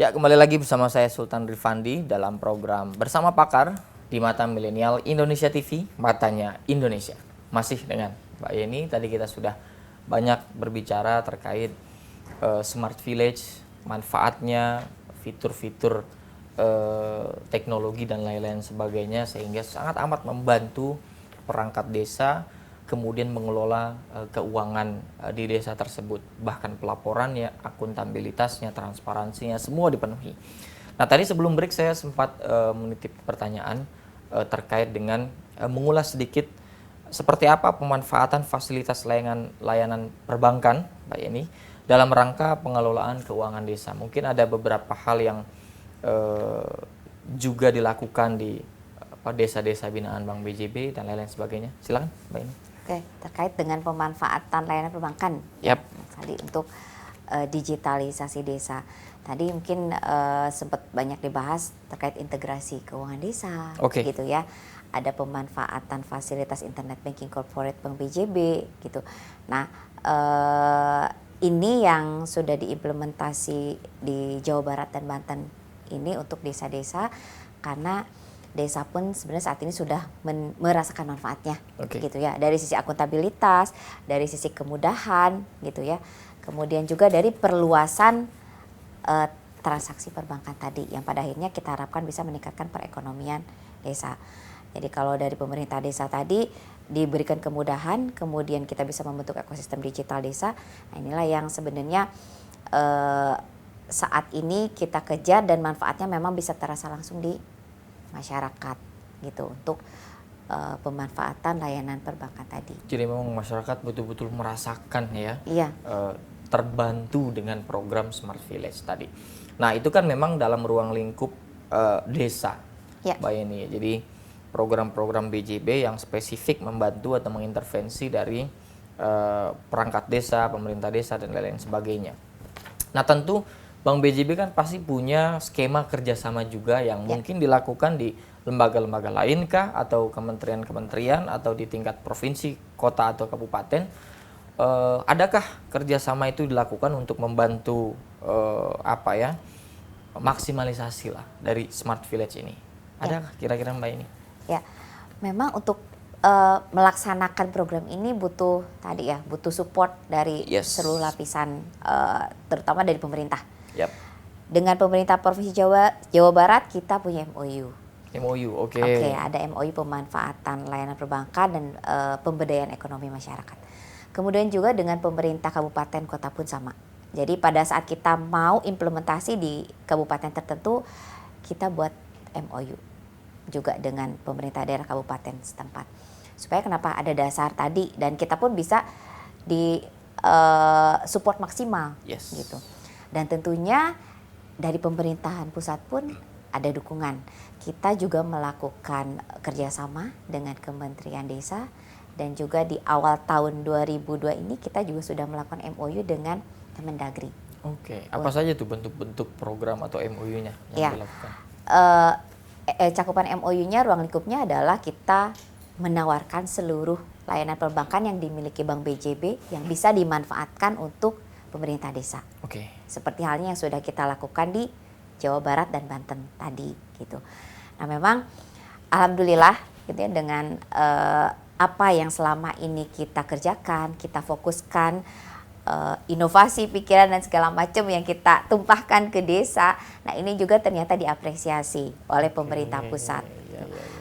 Ya, kembali lagi bersama saya Sultan Rifandi dalam program Bersama Pakar di Mata Milenial Indonesia TV, Matanya Indonesia. Masih dengan Mbak Yeni, tadi kita sudah banyak berbicara terkait Smart Village, manfaatnya, fitur-fitur teknologi dan lain-lain sebagainya, sehingga sangat amat membantu perangkat desa kemudian mengelola keuangan di desa tersebut, bahkan pelaporannya, akuntabilitasnya, transparansinya semua dipenuhi. Nah, tadi sebelum break saya sempat menitip pertanyaan terkait dengan mengulas sedikit seperti apa pemanfaatan fasilitas layanan perbankan, Mbak Yeni, dalam rangka pengelolaan keuangan desa. Mungkin ada beberapa hal yang juga dilakukan di desa-desa binaan Bank BJB dan lain-lain sebagainya. Silakan, Mbak Yeni. Oke, terkait dengan pemanfaatan layanan perbankan. Yap. Tadi untuk digitalisasi desa. Tadi mungkin sempat banyak dibahas terkait integrasi keuangan desa, gitu ya. Ada pemanfaatan fasilitas internet banking corporate Bank BJB, gitu. Nah, ini yang sudah diimplementasi di Jawa Barat dan Banten ini untuk desa-desa, karena desa pun sebenarnya saat ini sudah merasakan manfaatnya, gitu ya. Dari sisi akuntabilitas, dari sisi kemudahan, gitu ya. Kemudian juga dari perluasan transaksi perbankan tadi, yang pada akhirnya kita harapkan bisa meningkatkan perekonomian desa. Jadi kalau dari pemerintah desa tadi diberikan kemudahan, kemudian kita bisa membentuk ekosistem digital desa. Nah, inilah yang sebenarnya saat ini kita kejar dan manfaatnya memang bisa terasa langsung di masyarakat, gitu, untuk pemanfaatan layanan perbankan tadi. Jadi memang masyarakat betul-betul merasakan ya, iya, terbantu dengan program Smart Village tadi. Nah, itu kan memang dalam ruang lingkup desa, Mbak Yeni. Jadi program-program BJB yang spesifik membantu atau mengintervensi dari perangkat desa, pemerintah desa dan lain-lain sebagainya. Nah, tentu Bank BJB kan pasti punya skema kerjasama juga yang mungkin dilakukan di lembaga-lembaga lain kah, atau kementerian-kementerian, atau di tingkat provinsi, kota atau kabupaten. Adakah kerjasama itu dilakukan untuk membantu maksimalisasi lah dari Smart Village ini? Adakah kira-kira Mbak ini? Ya, memang untuk melaksanakan program ini butuh tadi ya, butuh support dari seluruh lapisan, terutama dari pemerintah. Dengan pemerintah Provinsi Jawa Barat kita punya MOU. Oke, ada MOU pemanfaatan layanan perbankan dan pemberdayaan ekonomi masyarakat. Kemudian juga dengan pemerintah kabupaten kota pun sama. Jadi pada saat kita mau implementasi di kabupaten tertentu, kita buat MOU juga dengan pemerintah daerah kabupaten setempat. Supaya kenapa ada dasar tadi, dan kita pun bisa di support maksimal, gitu. Dan tentunya dari pemerintahan pusat pun ada dukungan. Kita juga melakukan kerjasama dengan Kementerian Desa, dan juga di awal tahun 2002 ini kita juga sudah melakukan MOU dengan Kemendagri. Apa saja tuh bentuk-bentuk program atau MOU-nya yang dilakukan? Cakupan MOU-nya, ruang lingkupnya adalah kita menawarkan seluruh layanan perbankan yang dimiliki Bank BJB yang bisa dimanfaatkan untuk pemerintah desa. Seperti halnya yang sudah kita lakukan di Jawa Barat dan Banten tadi, gitu. Nah, memang alhamdulillah gitu ya, dengan apa yang selama ini kita kerjakan, kita fokuskan, inovasi pikiran dan segala macam yang kita tumpahkan ke desa. Nah, ini juga ternyata diapresiasi oleh pemerintah pusat.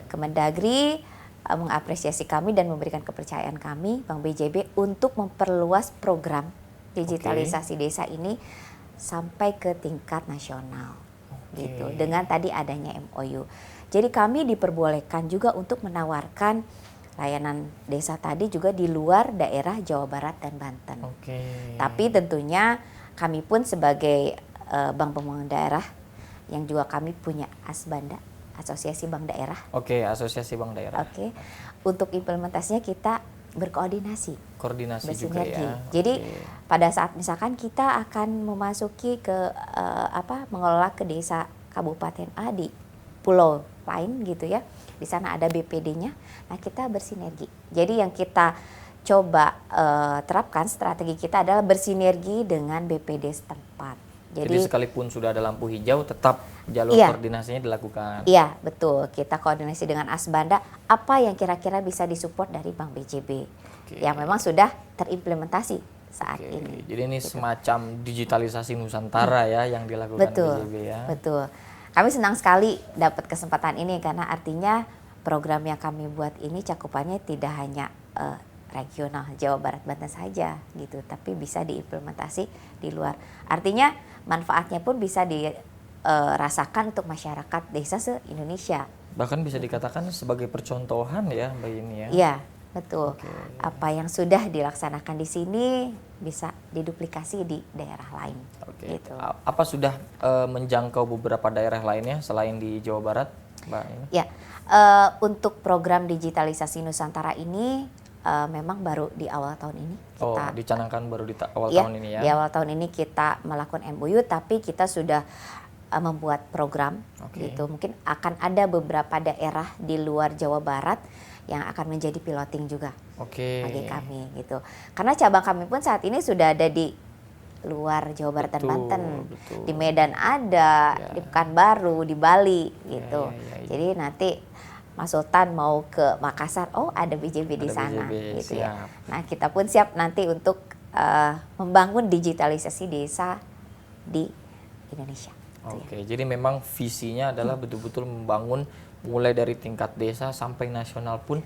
Kemendagri mengapresiasi kami dan memberikan kepercayaan kami, Bank BJB, untuk memperluas program digitalisasi desa ini sampai ke tingkat nasional, gitu. Dengan tadi adanya MOU. Jadi kami diperbolehkan juga untuk menawarkan layanan desa tadi juga di luar daerah Jawa Barat dan Banten. Tapi tentunya kami pun sebagai Bank Pembangunan Daerah, yang juga kami punya Asbanda, Asosiasi Bank Daerah. Asosiasi Bank Daerah. Untuk implementasinya kita berkoordinasi, bersinergi. Juga ya. Jadi pada saat misalkan kita akan memasuki ke mengelola ke desa kabupaten A di pulau lain, gitu ya. Di sana ada BPD-nya. Nah, kita bersinergi. Jadi yang kita coba terapkan, strategi kita adalah bersinergi dengan BPD setempat. Jadi sekalipun sudah ada lampu hijau, tetap jalur koordinasinya dilakukan. Iya, betul. Kita koordinasi dengan Asbanda, apa yang kira-kira bisa disupport dari Bank BJB. Yang memang sudah terimplementasi saat ini. Jadi ini semacam digitalisasi Nusantara ya yang dilakukan BJB ya. Betul. Kami senang sekali dapat kesempatan ini karena artinya program yang kami buat ini cakupannya tidak hanya regional Jawa Barat Banten saja gitu, tapi bisa diimplementasi di luar. Artinya manfaatnya pun bisa dirasakan untuk masyarakat desa se-Indonesia. Bahkan bisa dikatakan sebagai percontohan ya Mbak Yeni ya. Iya, betul. Apa yang sudah dilaksanakan di sini bisa diduplikasi di daerah lain. Gitu. Apa sudah menjangkau beberapa daerah lainnya selain di Jawa Barat, Mbak Yeni? Ya, untuk program digitalisasi Nusantara ini memang baru di awal tahun ini. Dicanangkan baru di awal tahun ini ya? Di awal tahun ini kita melakukan MOU, tapi kita sudah membuat program gitu. Mungkin akan ada beberapa daerah di luar Jawa Barat yang akan menjadi piloting juga bagi kami gitu. Karena cabang kami pun saat ini sudah ada di luar Jawa Barat dan Banten. Di Medan ada, di Pekanbaru, di Bali gitu. Jadi nanti Mas Sultan mau ke Makassar, ada BJB di sana gitu ya. Nah, kita pun siap nanti untuk membangun digitalisasi desa di Indonesia. Jadi memang visinya adalah betul-betul membangun mulai dari tingkat desa sampai nasional pun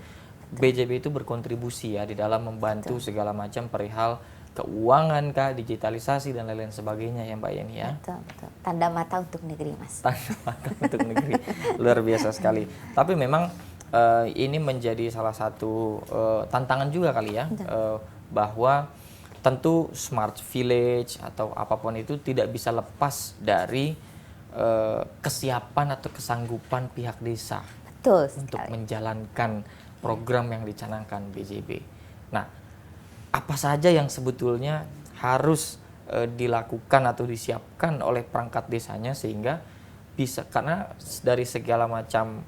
BJB itu berkontribusi ya di dalam membantu segala macam perihal keuangan kah, digitalisasi dan lain-lain sebagainya ya Mbak Yeni ya. Betul. Tanda mata untuk negeri Mas. Tanda mata untuk negeri, luar biasa sekali. Tapi memang ini menjadi salah satu tantangan juga kali ya, bahwa tentu smart village atau apapun itu tidak bisa lepas dari kesiapan atau kesanggupan pihak desa untuk menjalankan program yang dicanangkan BJB. Nah, apa saja yang sebetulnya harus dilakukan atau disiapkan oleh perangkat desanya sehingga bisa, karena dari segala macam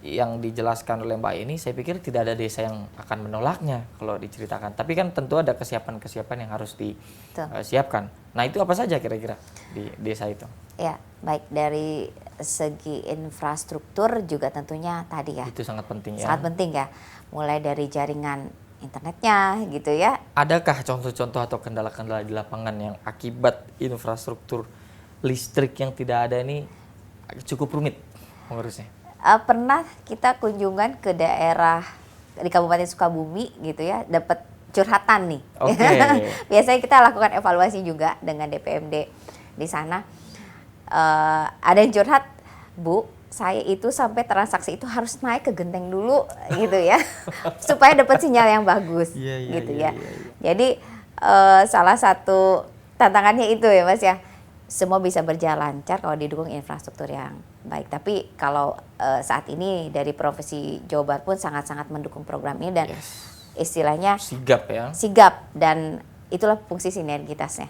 yang dijelaskan oleh Mbak ini, saya pikir tidak ada desa yang akan menolaknya kalau diceritakan. Tapi kan tentu ada kesiapan-kesiapan yang harus disiapkan. Nah, itu apa saja kira-kira di desa itu? Ya, baik dari segi infrastruktur juga tentunya tadi ya. Itu sangat penting ya. Sangat penting ya. Mulai dari jaringan internetnya gitu ya. Adakah contoh-contoh atau kendala-kendala di lapangan yang akibat infrastruktur listrik yang tidak ada ini cukup rumit mengurusnya? Pernah kita kunjungan ke daerah di Kabupaten Sukabumi gitu ya, dapat curhatan nih. Biasanya kita lakukan evaluasi juga dengan DPMD di sana. Ada yang curhat, Bu, saya itu sampai transaksi itu harus naik ke genteng dulu gitu ya, supaya dapat sinyal yang bagus gitu ya. Jadi salah satu tantangannya itu ya Mas ya, semua bisa berjalan lancar kalau didukung infrastruktur yang baik. Tapi kalau saat ini dari Provinsi Jawa Barat pun sangat-sangat mendukung program ini dan istilahnya sigap dan itulah fungsi sinergitasnya.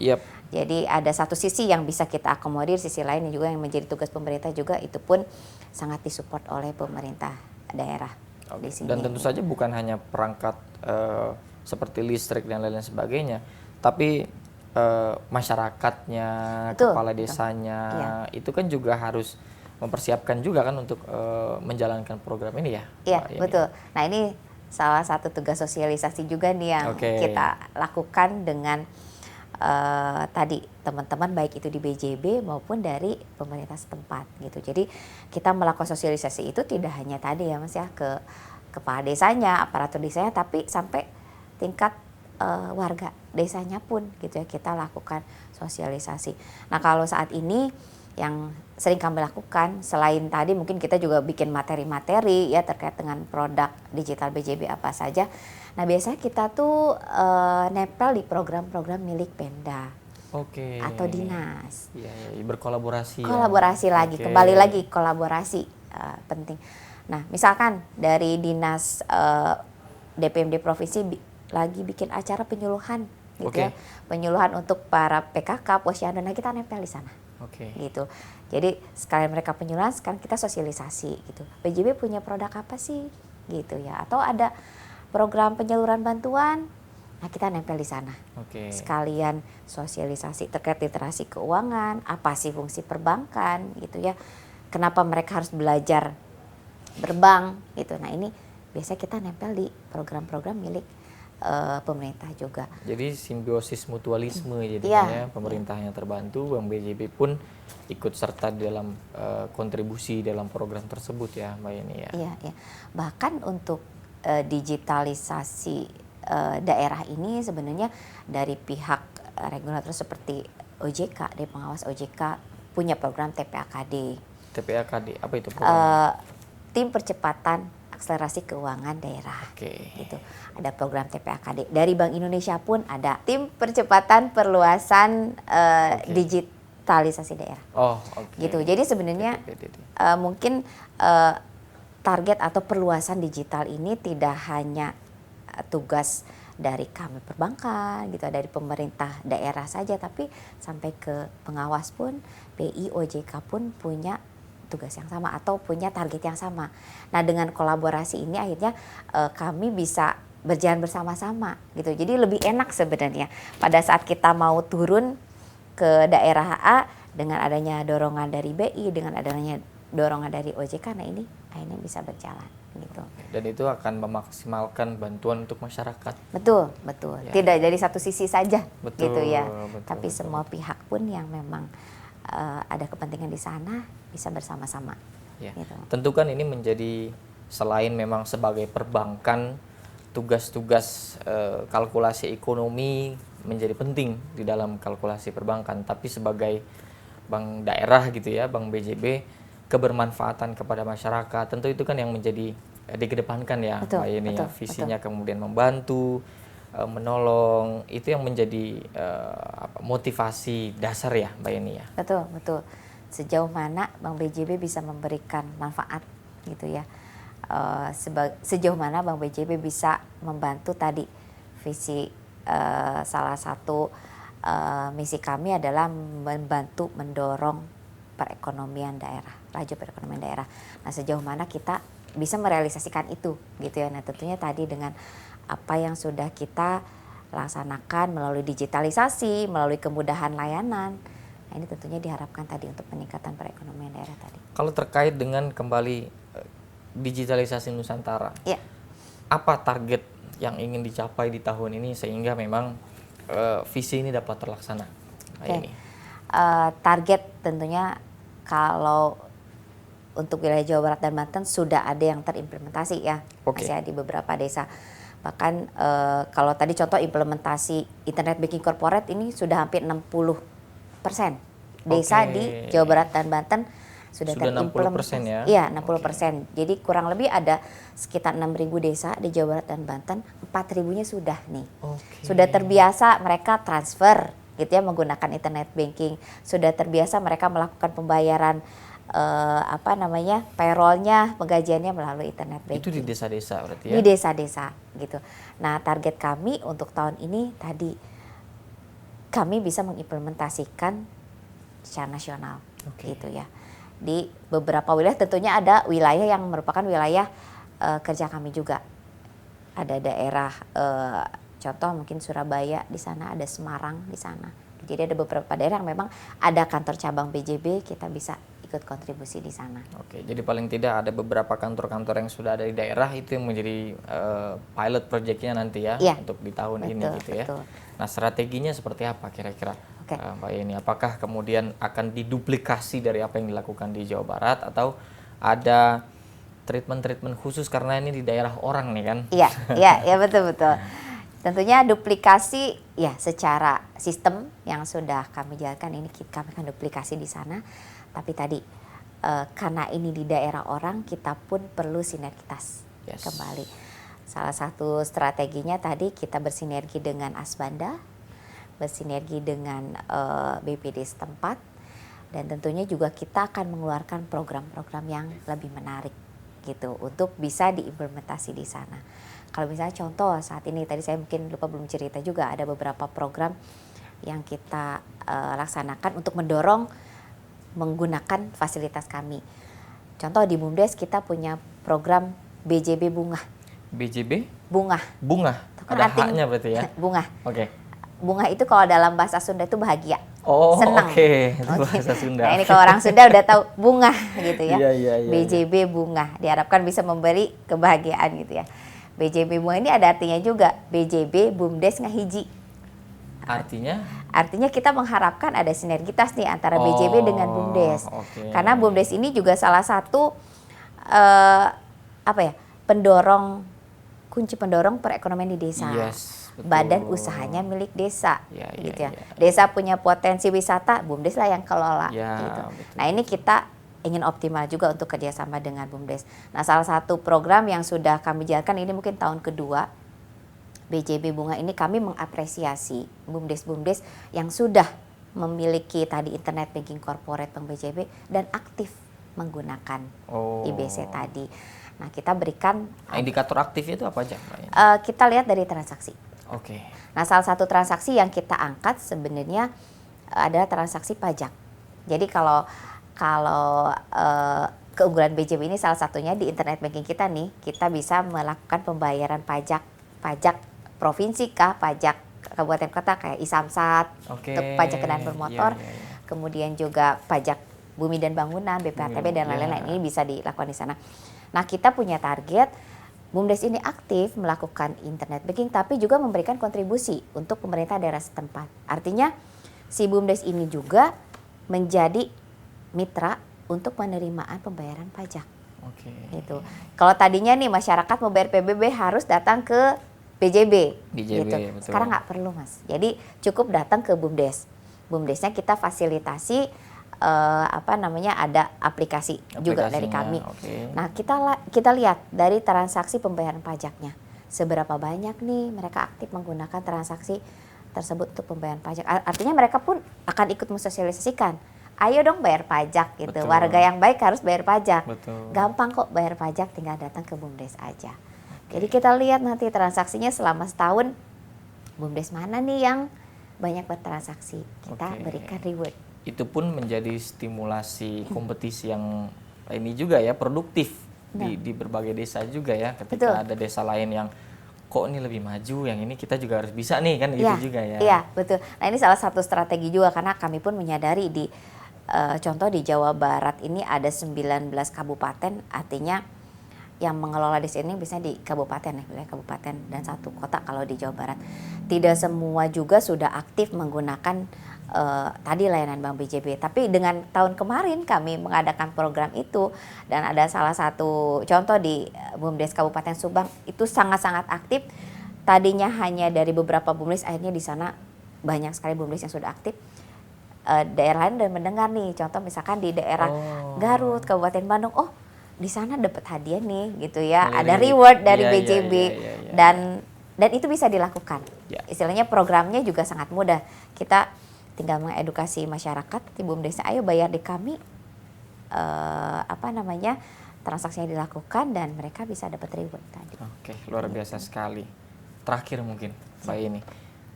Jadi ada satu sisi yang bisa kita akomodir, sisi lain yang juga yang menjadi tugas pemerintah juga itu pun sangat disupport oleh pemerintah daerah di sini. Dan tentu saja bukan hanya perangkat seperti listrik dan lain-lain sebagainya, tapi masyarakatnya, kepala desanya, itu kan juga harus mempersiapkan juga kan untuk menjalankan program ini ya. Iya, betul. Nah, ini salah satu tugas sosialisasi juga nih yang kita lakukan dengan tadi teman-teman baik itu di BJB maupun dari pemerintah setempat gitu. Jadi kita melakukan sosialisasi itu tidak hanya tadi ya Mas ya ke kepala desanya, aparatur desanya, tapi sampai tingkat warga desanya pun gitu ya kita lakukan sosialisasi. Nah, kalau saat ini yang sering kami lakukan selain tadi mungkin kita juga bikin materi-materi ya terkait dengan produk digital BJB apa saja. Nah, biasanya kita tuh nempel di program-program milik Pemda atau dinas. Berkolaborasi. Kolaborasi lagi, kembali lagi kolaborasi penting. Nah, misalkan dari dinas DPMD provinsi lagi bikin acara penyuluhan gitu ya, penyuluhan untuk para PKK, posyandu, nah kita nempel di sana. Gitu. Jadi sekalian mereka penyuluhan, sekarang kita sosialisasi gitu. BJB punya produk apa sih gitu ya, atau ada program penyaluran bantuan Nah, kita nempel di sana. Oke. Sekalian sosialisasi terkait literasi keuangan, apa sih fungsi perbankan gitu ya. Kenapa mereka harus belajar berbank gitu. Nah, ini biasanya kita nempel di program-program milik pemerintah juga. Jadi simbiosis mutualisme Iya, jadinya pemerintahnya terbantu, Bank BJB pun ikut serta dalam kontribusi dalam program tersebut ya Mbak Yeni ya. Iya, iya. Bahkan untuk digitalisasi daerah ini sebenarnya dari pihak regulator seperti OJK, dari pengawas OJK punya program TPAKD. TPAKD, apa itu program? Tim Percepatan Akselerasi Keuangan Daerah. Oke. Gitu. Ada program TPAKD. Dari Bank Indonesia pun ada tim percepatan perluasan digitalisasi daerah. Oh, oke. Gitu. Jadi sebenarnya mungkin target atau perluasan digital ini tidak hanya tugas dari kami perbankan gitu, dari pemerintah daerah saja, tapi sampai ke pengawas pun, BI, OJK pun punya tugas yang sama atau punya target yang sama. Nah, dengan kolaborasi ini akhirnya kami bisa berjalan bersama-sama gitu. Jadi lebih enak sebenarnya pada saat kita mau turun ke daerah A dengan adanya dorongan dari BI, dengan adanya dorongan dari OJK, nah ini akhirnya bisa berjalan gitu. Dan itu akan memaksimalkan bantuan untuk masyarakat. Betul, betul. Ya. Tidak dari satu sisi saja Betul, gitu ya. betul, Tapi betul. semua pihak pun yang memang ada kepentingan di sana bisa bersama-sama. Ya. Gitu. Tentu kan ini menjadi selain memang sebagai perbankan, tugas-tugas kalkulasi ekonomi menjadi penting di dalam kalkulasi perbankan, tapi sebagai bank daerah gitu ya, Bank BJB, kebermanfaatan kepada masyarakat tentu itu kan yang menjadi dikedepankan ya, Betul, Mbak Yeni ya. betul, Visinya betul. kemudian membantu, menolong, itu yang menjadi motivasi dasar ya Mbak Yeni ya. Betul, betul. Sejauh mana Bank BJB bisa memberikan manfaat gitu ya. Sejauh mana Bank BJB bisa membantu tadi visi salah satu misi kami adalah membantu mendorong perekonomian daerah, laju perekonomian daerah. Nah, sejauh mana kita bisa merealisasikan itu gitu ya. Nah, tentunya tadi dengan apa yang sudah kita laksanakan melalui digitalisasi, melalui kemudahan layanan. Nah, ini tentunya diharapkan tadi untuk peningkatan perekonomian daerah tadi. Kalau terkait dengan kembali digitalisasi Nusantara, Ya. apa target yang ingin dicapai di tahun ini sehingga memang visi ini dapat terlaksana? Mbak Yeni. Target tentunya kalau untuk wilayah Jawa Barat dan Banten sudah ada yang terimplementasi ya, Oke. masih ada di beberapa desa. Bahkan kalau tadi contoh implementasi internet banking corporate ini sudah hampir 60% desa Oke. di Jawa Barat dan Banten sudah 60% ya? Iya, 60%. Jadi kurang lebih ada sekitar 6.000 desa di Jawa Barat dan Banten, 4.000-nya sudah nih. Oke. Sudah terbiasa mereka transfer gitu ya menggunakan internet banking. Sudah terbiasa mereka melakukan pembayaran payrollnya, penggajiannya melalui internet banking. Itu di desa-desa berarti ya? Di desa-desa gitu. Nah, target kami untuk tahun ini tadi kami bisa mengimplementasikan secara nasional. Oke. Gitu ya. Di beberapa wilayah tentunya ada wilayah yang merupakan wilayah kerja kami juga. Ada daerah contoh mungkin Surabaya di sana, ada Semarang di sana. Jadi ada beberapa daerah yang memang ada kantor cabang BJB, kita bisa ikut kontribusi di sana. Oke, jadi paling tidak ada beberapa kantor-kantor yang sudah ada di daerah itu yang menjadi pilot project-nya nanti ya, Iya, untuk di tahun ini betul, gitu ya. betul. Nah, strateginya seperti apa kira-kira, Oke. Mbak Yeni? Apakah kemudian akan diduplikasi dari apa yang dilakukan di Jawa Barat atau ada treatment-treatment khusus karena ini di daerah orang nih kan? Iya, betul. Tentunya duplikasi ya secara sistem yang sudah kami jalankan ini kami akan duplikasi di sana. Tapi tadi karena ini di daerah orang, kita pun perlu sinergitas kembali. Salah satu strateginya tadi kita bersinergi dengan Asbanda, bersinergi dengan BPD setempat, dan tentunya juga kita akan mengeluarkan program-program yang lebih menarik gitu untuk bisa diimplementasi di sana. Kalau misalnya contoh saat ini tadi saya mungkin lupa belum cerita juga ada beberapa program yang kita laksanakan untuk mendorong menggunakan fasilitas kami. Contoh di BUMDes kita punya program BJB Bunga. BJB? Bunga. Bunga? Ada haknya berarti ya? Bunga. Oke. Bunga itu kalau dalam bahasa Sunda itu bahagia. Oh, senang. Oke. Itu bahasa Sunda. Nah, ini kalau orang Sunda udah tahu bunga gitu ya. Iya. BJB bunga diharapkan bisa memberi kebahagiaan gitu ya. BJB bunga ini ada artinya juga. BJB Bumdes Ngahiji. Artinya? Artinya kita mengharapkan ada sinergitas nih antara BJB dengan Bumdes. Okay. Karena Bumdes ini juga salah satu kunci pendorong perekonomian di desa. Yes, betul. Badan usahanya milik desa, ya, gitu ya. Ya. Desa punya potensi wisata, Bumdes lah yang kelola. Ya, gitu. betul. Nah ini kita ingin optimal juga untuk kerjasama dengan Bumdes. Nah salah satu program yang sudah kami jalankan ini mungkin tahun kedua, BJB Bunga ini kami mengapresiasi Bumdes-Bumdes yang sudah memiliki tadi internet banking corporate Bank BJB dan aktif menggunakan IBC tadi. Nah kita berikan indikator aktif itu apa aja, Mbak? Kita lihat dari transaksi. Oke. Nah salah satu transaksi yang kita angkat sebenarnya adalah transaksi pajak. Jadi kalau keunggulan BJB ini salah satunya di internet banking kita nih, kita bisa melakukan pembayaran pajak provinsi kah, pajak kabupaten kota kayak Isamsat, untuk pajak kendaraan bermotor, kemudian juga pajak bumi dan bangunan, BPHTB dan lain-lain ini bisa dilakukan di sana. Nah kita punya target Bumdes ini aktif melakukan internet banking tapi juga memberikan kontribusi untuk pemerintah daerah setempat. Artinya si Bumdes ini juga menjadi mitra untuk penerimaan pembayaran pajak. Oke. Gitu. Kalau tadinya nih masyarakat mau bayar PBB harus datang ke BJB gitu. Betul. Sekarang nggak perlu Mas. Jadi cukup datang ke Bumdes. Bumdesnya kita fasilitasi ada aplikasi juga dari kami. Okay. Nah kita lihat dari transaksi pembayaran pajaknya seberapa banyak nih mereka aktif menggunakan transaksi tersebut untuk pembayaran pajak. Artinya mereka pun akan ikut mensosialisasikan. Ayo dong bayar pajak gitu. Betul. Warga yang baik harus bayar pajak. Betul. Gampang kok bayar pajak, tinggal datang ke Bumdes aja. Jadi kita lihat nanti transaksinya selama setahun Bumdes mana nih yang banyak bertransaksi. Kita berikan reward. Itu pun menjadi stimulasi kompetisi yang ini juga ya, produktif di berbagai desa juga ya. Ketika ada desa lain yang kok ini lebih maju, yang ini kita juga harus bisa nih kan gitu juga ya. Iya betul. Nah ini salah satu strategi juga karena kami pun menyadari di contoh di Jawa Barat ini ada 19 kabupaten, artinya yang mengelola desa ini bisa di kabupaten ya, wilayah kabupaten dan 1 kota kalau di Jawa Barat. Tidak semua juga sudah aktif menggunakan tadi layanan Bank BJB. Tapi dengan tahun kemarin kami mengadakan program itu dan ada salah satu contoh di Bumdes Kabupaten Subang itu sangat-sangat aktif. Tadinya hanya dari beberapa Bumdes, akhirnya di sana banyak sekali Bumdes yang sudah aktif. Daerah lain dan mendengar nih, contoh misalkan di daerah Garut, Kabupaten Bandung, oh di sana dapat hadiah nih gitu ya, ada reward dari BJB dan itu bisa dilakukan. Istilahnya programnya juga sangat mudah. Kita tinggal mengedukasi masyarakat di Bumdes, ayo bayar di kami, transaksinya dilakukan dan mereka bisa dapat reward tadi. Oke, luar biasa sekali. Terakhir mungkin, Mbak ini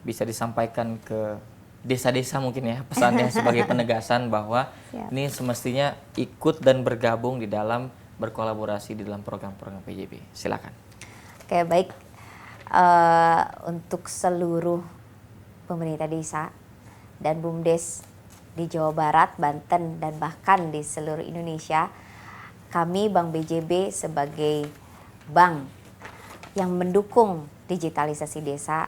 bisa disampaikan ke desa-desa mungkin ya pesannya sebagai penegasan bahwa ini semestinya ikut dan bergabung di dalam berkolaborasi di dalam program-program PJB. Silakan. Oke, baik. Untuk seluruh pemerintah desa dan Bumdes di Jawa Barat, Banten, dan bahkan di seluruh Indonesia, kami Bank BJB sebagai bank yang mendukung digitalisasi desa,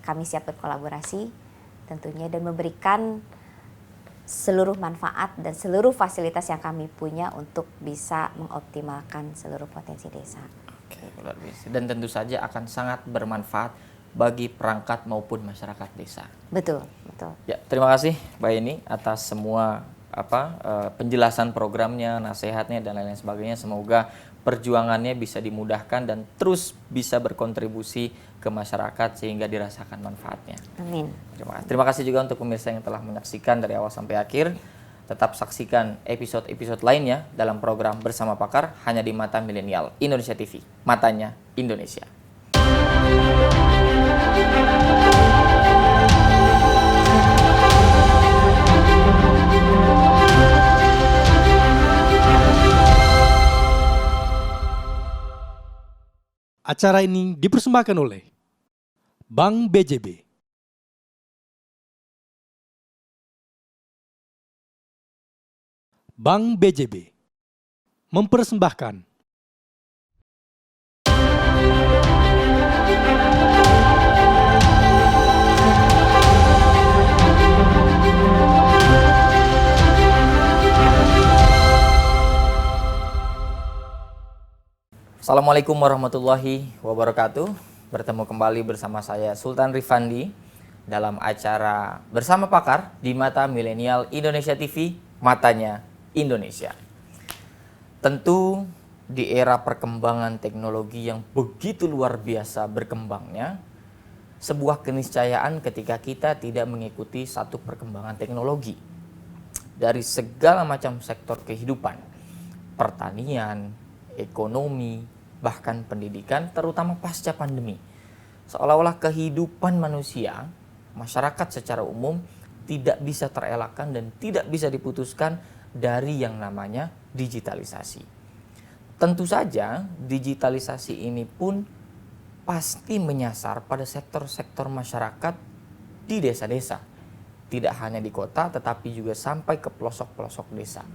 kami siap berkolaborasi tentunya dan memberikan seluruh manfaat dan seluruh fasilitas yang kami punya untuk bisa mengoptimalkan seluruh potensi desa. Oke, luar biasa. Dan tentu saja akan sangat bermanfaat bagi perangkat maupun masyarakat desa. Betul, betul. Ya, terima kasih Mbak Yeni atas semua penjelasan programnya, nasihatnya dan lain-lain sebagainya. Semoga perjuangannya bisa dimudahkan dan terus bisa berkontribusi ke masyarakat sehingga dirasakan manfaatnya. Amin. Terima kasih juga untuk pemirsa yang telah menyaksikan dari awal sampai akhir. Tetap saksikan episode-episode lainnya dalam program Bersama Pakar hanya di Mata Milenial Indonesia TV. Matanya Indonesia. Acara ini dipersembahkan oleh Bank BJB. Bank BJB mempersembahkan Assalamualaikum warahmatullahi wabarakatuh. Bertemu kembali bersama saya Sultan Rifandi dalam acara Bersama Pakar di Mata Milenial Indonesia TV, Matanya Indonesia. Tentu di era perkembangan teknologi yang begitu luar biasa berkembangnya, sebuah keniscayaan ketika kita tidak mengikuti satu perkembangan teknologi dari segala macam sektor kehidupan, pertanian, ekonomi, bahkan pendidikan, terutama pasca pandemi. Seolah-olah kehidupan manusia, masyarakat secara umum tidak bisa terelakkan dan tidak bisa diputuskan dari yang namanya digitalisasi. Tentu saja digitalisasi ini pun pasti menyasar pada sektor-sektor masyarakat di desa-desa. Tidak hanya di kota tetapi juga sampai ke pelosok-pelosok desa.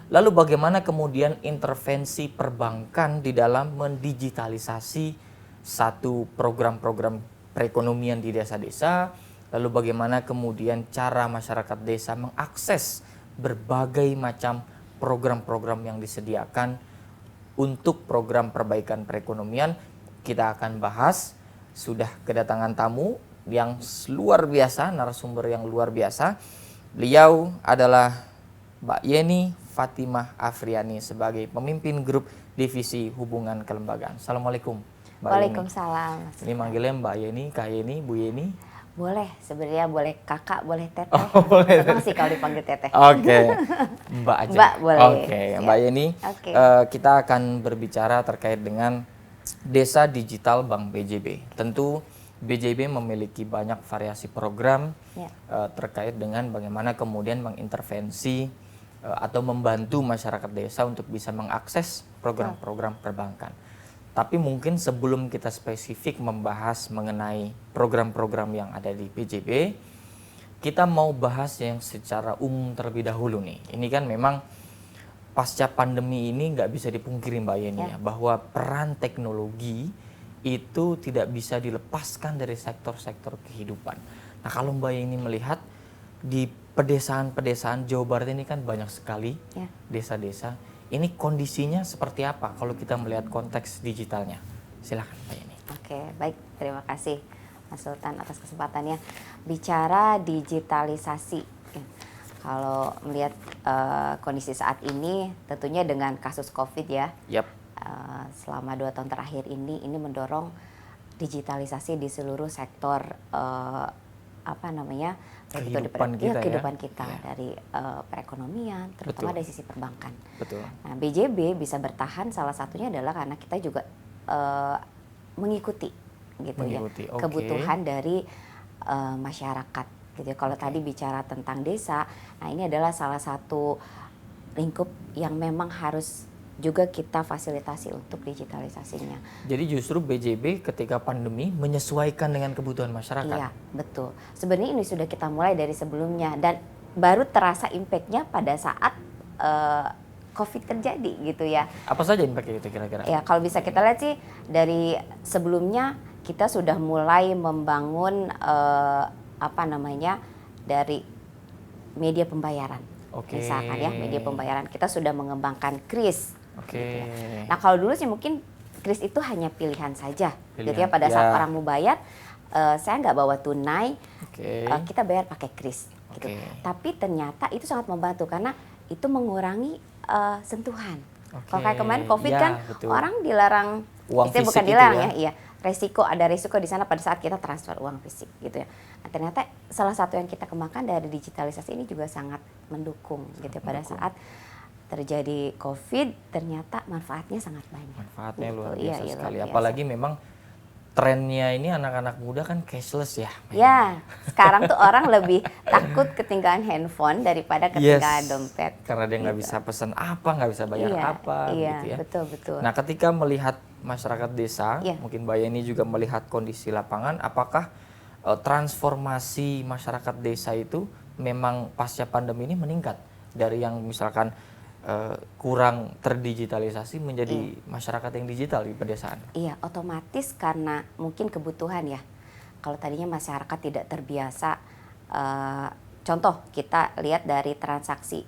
Lalu bagaimana kemudian intervensi perbankan di dalam mendigitalisasi satu program-program perekonomian di desa-desa? Lalu bagaimana kemudian cara masyarakat desa mengakses berbagai macam program-program yang disediakan untuk program perbaikan perekonomian? Kita akan bahas, sudah kedatangan tamu yang luar biasa, narasumber yang luar biasa. Beliau adalah Mbak Yeni Fatimah Afriani sebagai pemimpin grup divisi hubungan kelembagaan. Assalamualaikum Mbak Waalaikumsalam. Yeni. Ini manggilnya Mbak Yeni, Kak Yeni, Bu Yeni. Boleh, sebenarnya boleh kakak, boleh teteh. Oh, boleh. Senang sih kalau dipanggil teteh. Oke, Mbak aja. Mbak boleh. Oke, Mbak Yeni, kita akan berbicara terkait dengan Desa Digital Bank BJB. Tentu BJB memiliki banyak variasi program terkait dengan bagaimana kemudian mengintervensi atau membantu masyarakat desa untuk bisa mengakses program-program perbankan. Tapi mungkin sebelum kita spesifik membahas mengenai program-program yang ada di BJB, kita mau bahas yang secara umum terlebih dahulu nih. Ini kan memang pasca pandemi ini nggak bisa dipungkiri Mbak Yeni ya, bahwa peran teknologi itu tidak bisa dilepaskan dari sektor-sektor kehidupan. Nah kalau Mbak Yeni melihat di pedesaan-pedesaan Jawa Barat ini kan banyak sekali desa-desa. Ini kondisinya seperti apa kalau kita melihat konteks digitalnya? Silakan Mbak Yeni. Oke, baik. Terima kasih Mas Sultan atas kesempatannya. Bicara digitalisasi, kalau melihat kondisi saat ini, tentunya dengan kasus COVID ya, selama 2 tahun terakhir ini mendorong digitalisasi di seluruh sektor kehidupan kita dari perekonomian, terutama dari sisi perbankan. Betul. Nah, BJB bisa bertahan salah satunya adalah karena kita juga mengikuti kebutuhan dari masyarakat gitu. Kalau tadi bicara tentang desa, nah ini adalah salah satu lingkup yang memang harus juga kita fasilitasi untuk digitalisasinya. Jadi justru BJB ketika pandemi menyesuaikan dengan kebutuhan masyarakat. Iya, betul. Sebenarnya ini sudah kita mulai dari sebelumnya dan baru terasa impact-nya pada saat COVID terjadi gitu ya. Apa saja impact-nya itu kira-kira? Ya, kalau bisa kita lihat sih dari sebelumnya kita sudah mulai membangun dari media pembayaran. Misalkan ya, media pembayaran kita sudah mengembangkan KRIS. Gitu ya. Nah kalau dulu sih mungkin KRIS itu hanya pilihan saja, gitu ya. Pada saat orang mau bayar, saya nggak bawa tunai, kita bayar pakai KRIS. Gitu. Tapi ternyata itu sangat membantu karena itu mengurangi sentuhan. Kalau kayak kemarin COVID orang dilarang, bukan dilarang ada resiko di sana pada saat kita transfer uang fisik, gitu ya. Nah, ternyata salah satu yang kita kembangkan dari digitalisasi ini juga sangat mendukung, gitu ya. Pada saat terjadi COVID, ternyata manfaatnya sangat banyak. Manfaatnya luar biasa sekali. Apalagi memang trennya ini anak-anak muda kan cashless ya. Ya, sekarang tuh orang lebih takut ketinggalan handphone daripada ketinggalan dompet. Karena dia nggak bisa pesan apa, nggak bisa bayar apa, gitu ya. Betul. Nah, ketika melihat masyarakat desa, mungkin Mbak Yeni juga melihat kondisi lapangan, apakah transformasi masyarakat desa itu memang pasca pandemi ini meningkat dari yang misalkan kurang terdigitalisasi menjadi masyarakat yang digital di pedesaan. Iya, otomatis karena mungkin kebutuhan ya. Kalau tadinya masyarakat tidak terbiasa, contoh kita lihat dari transaksi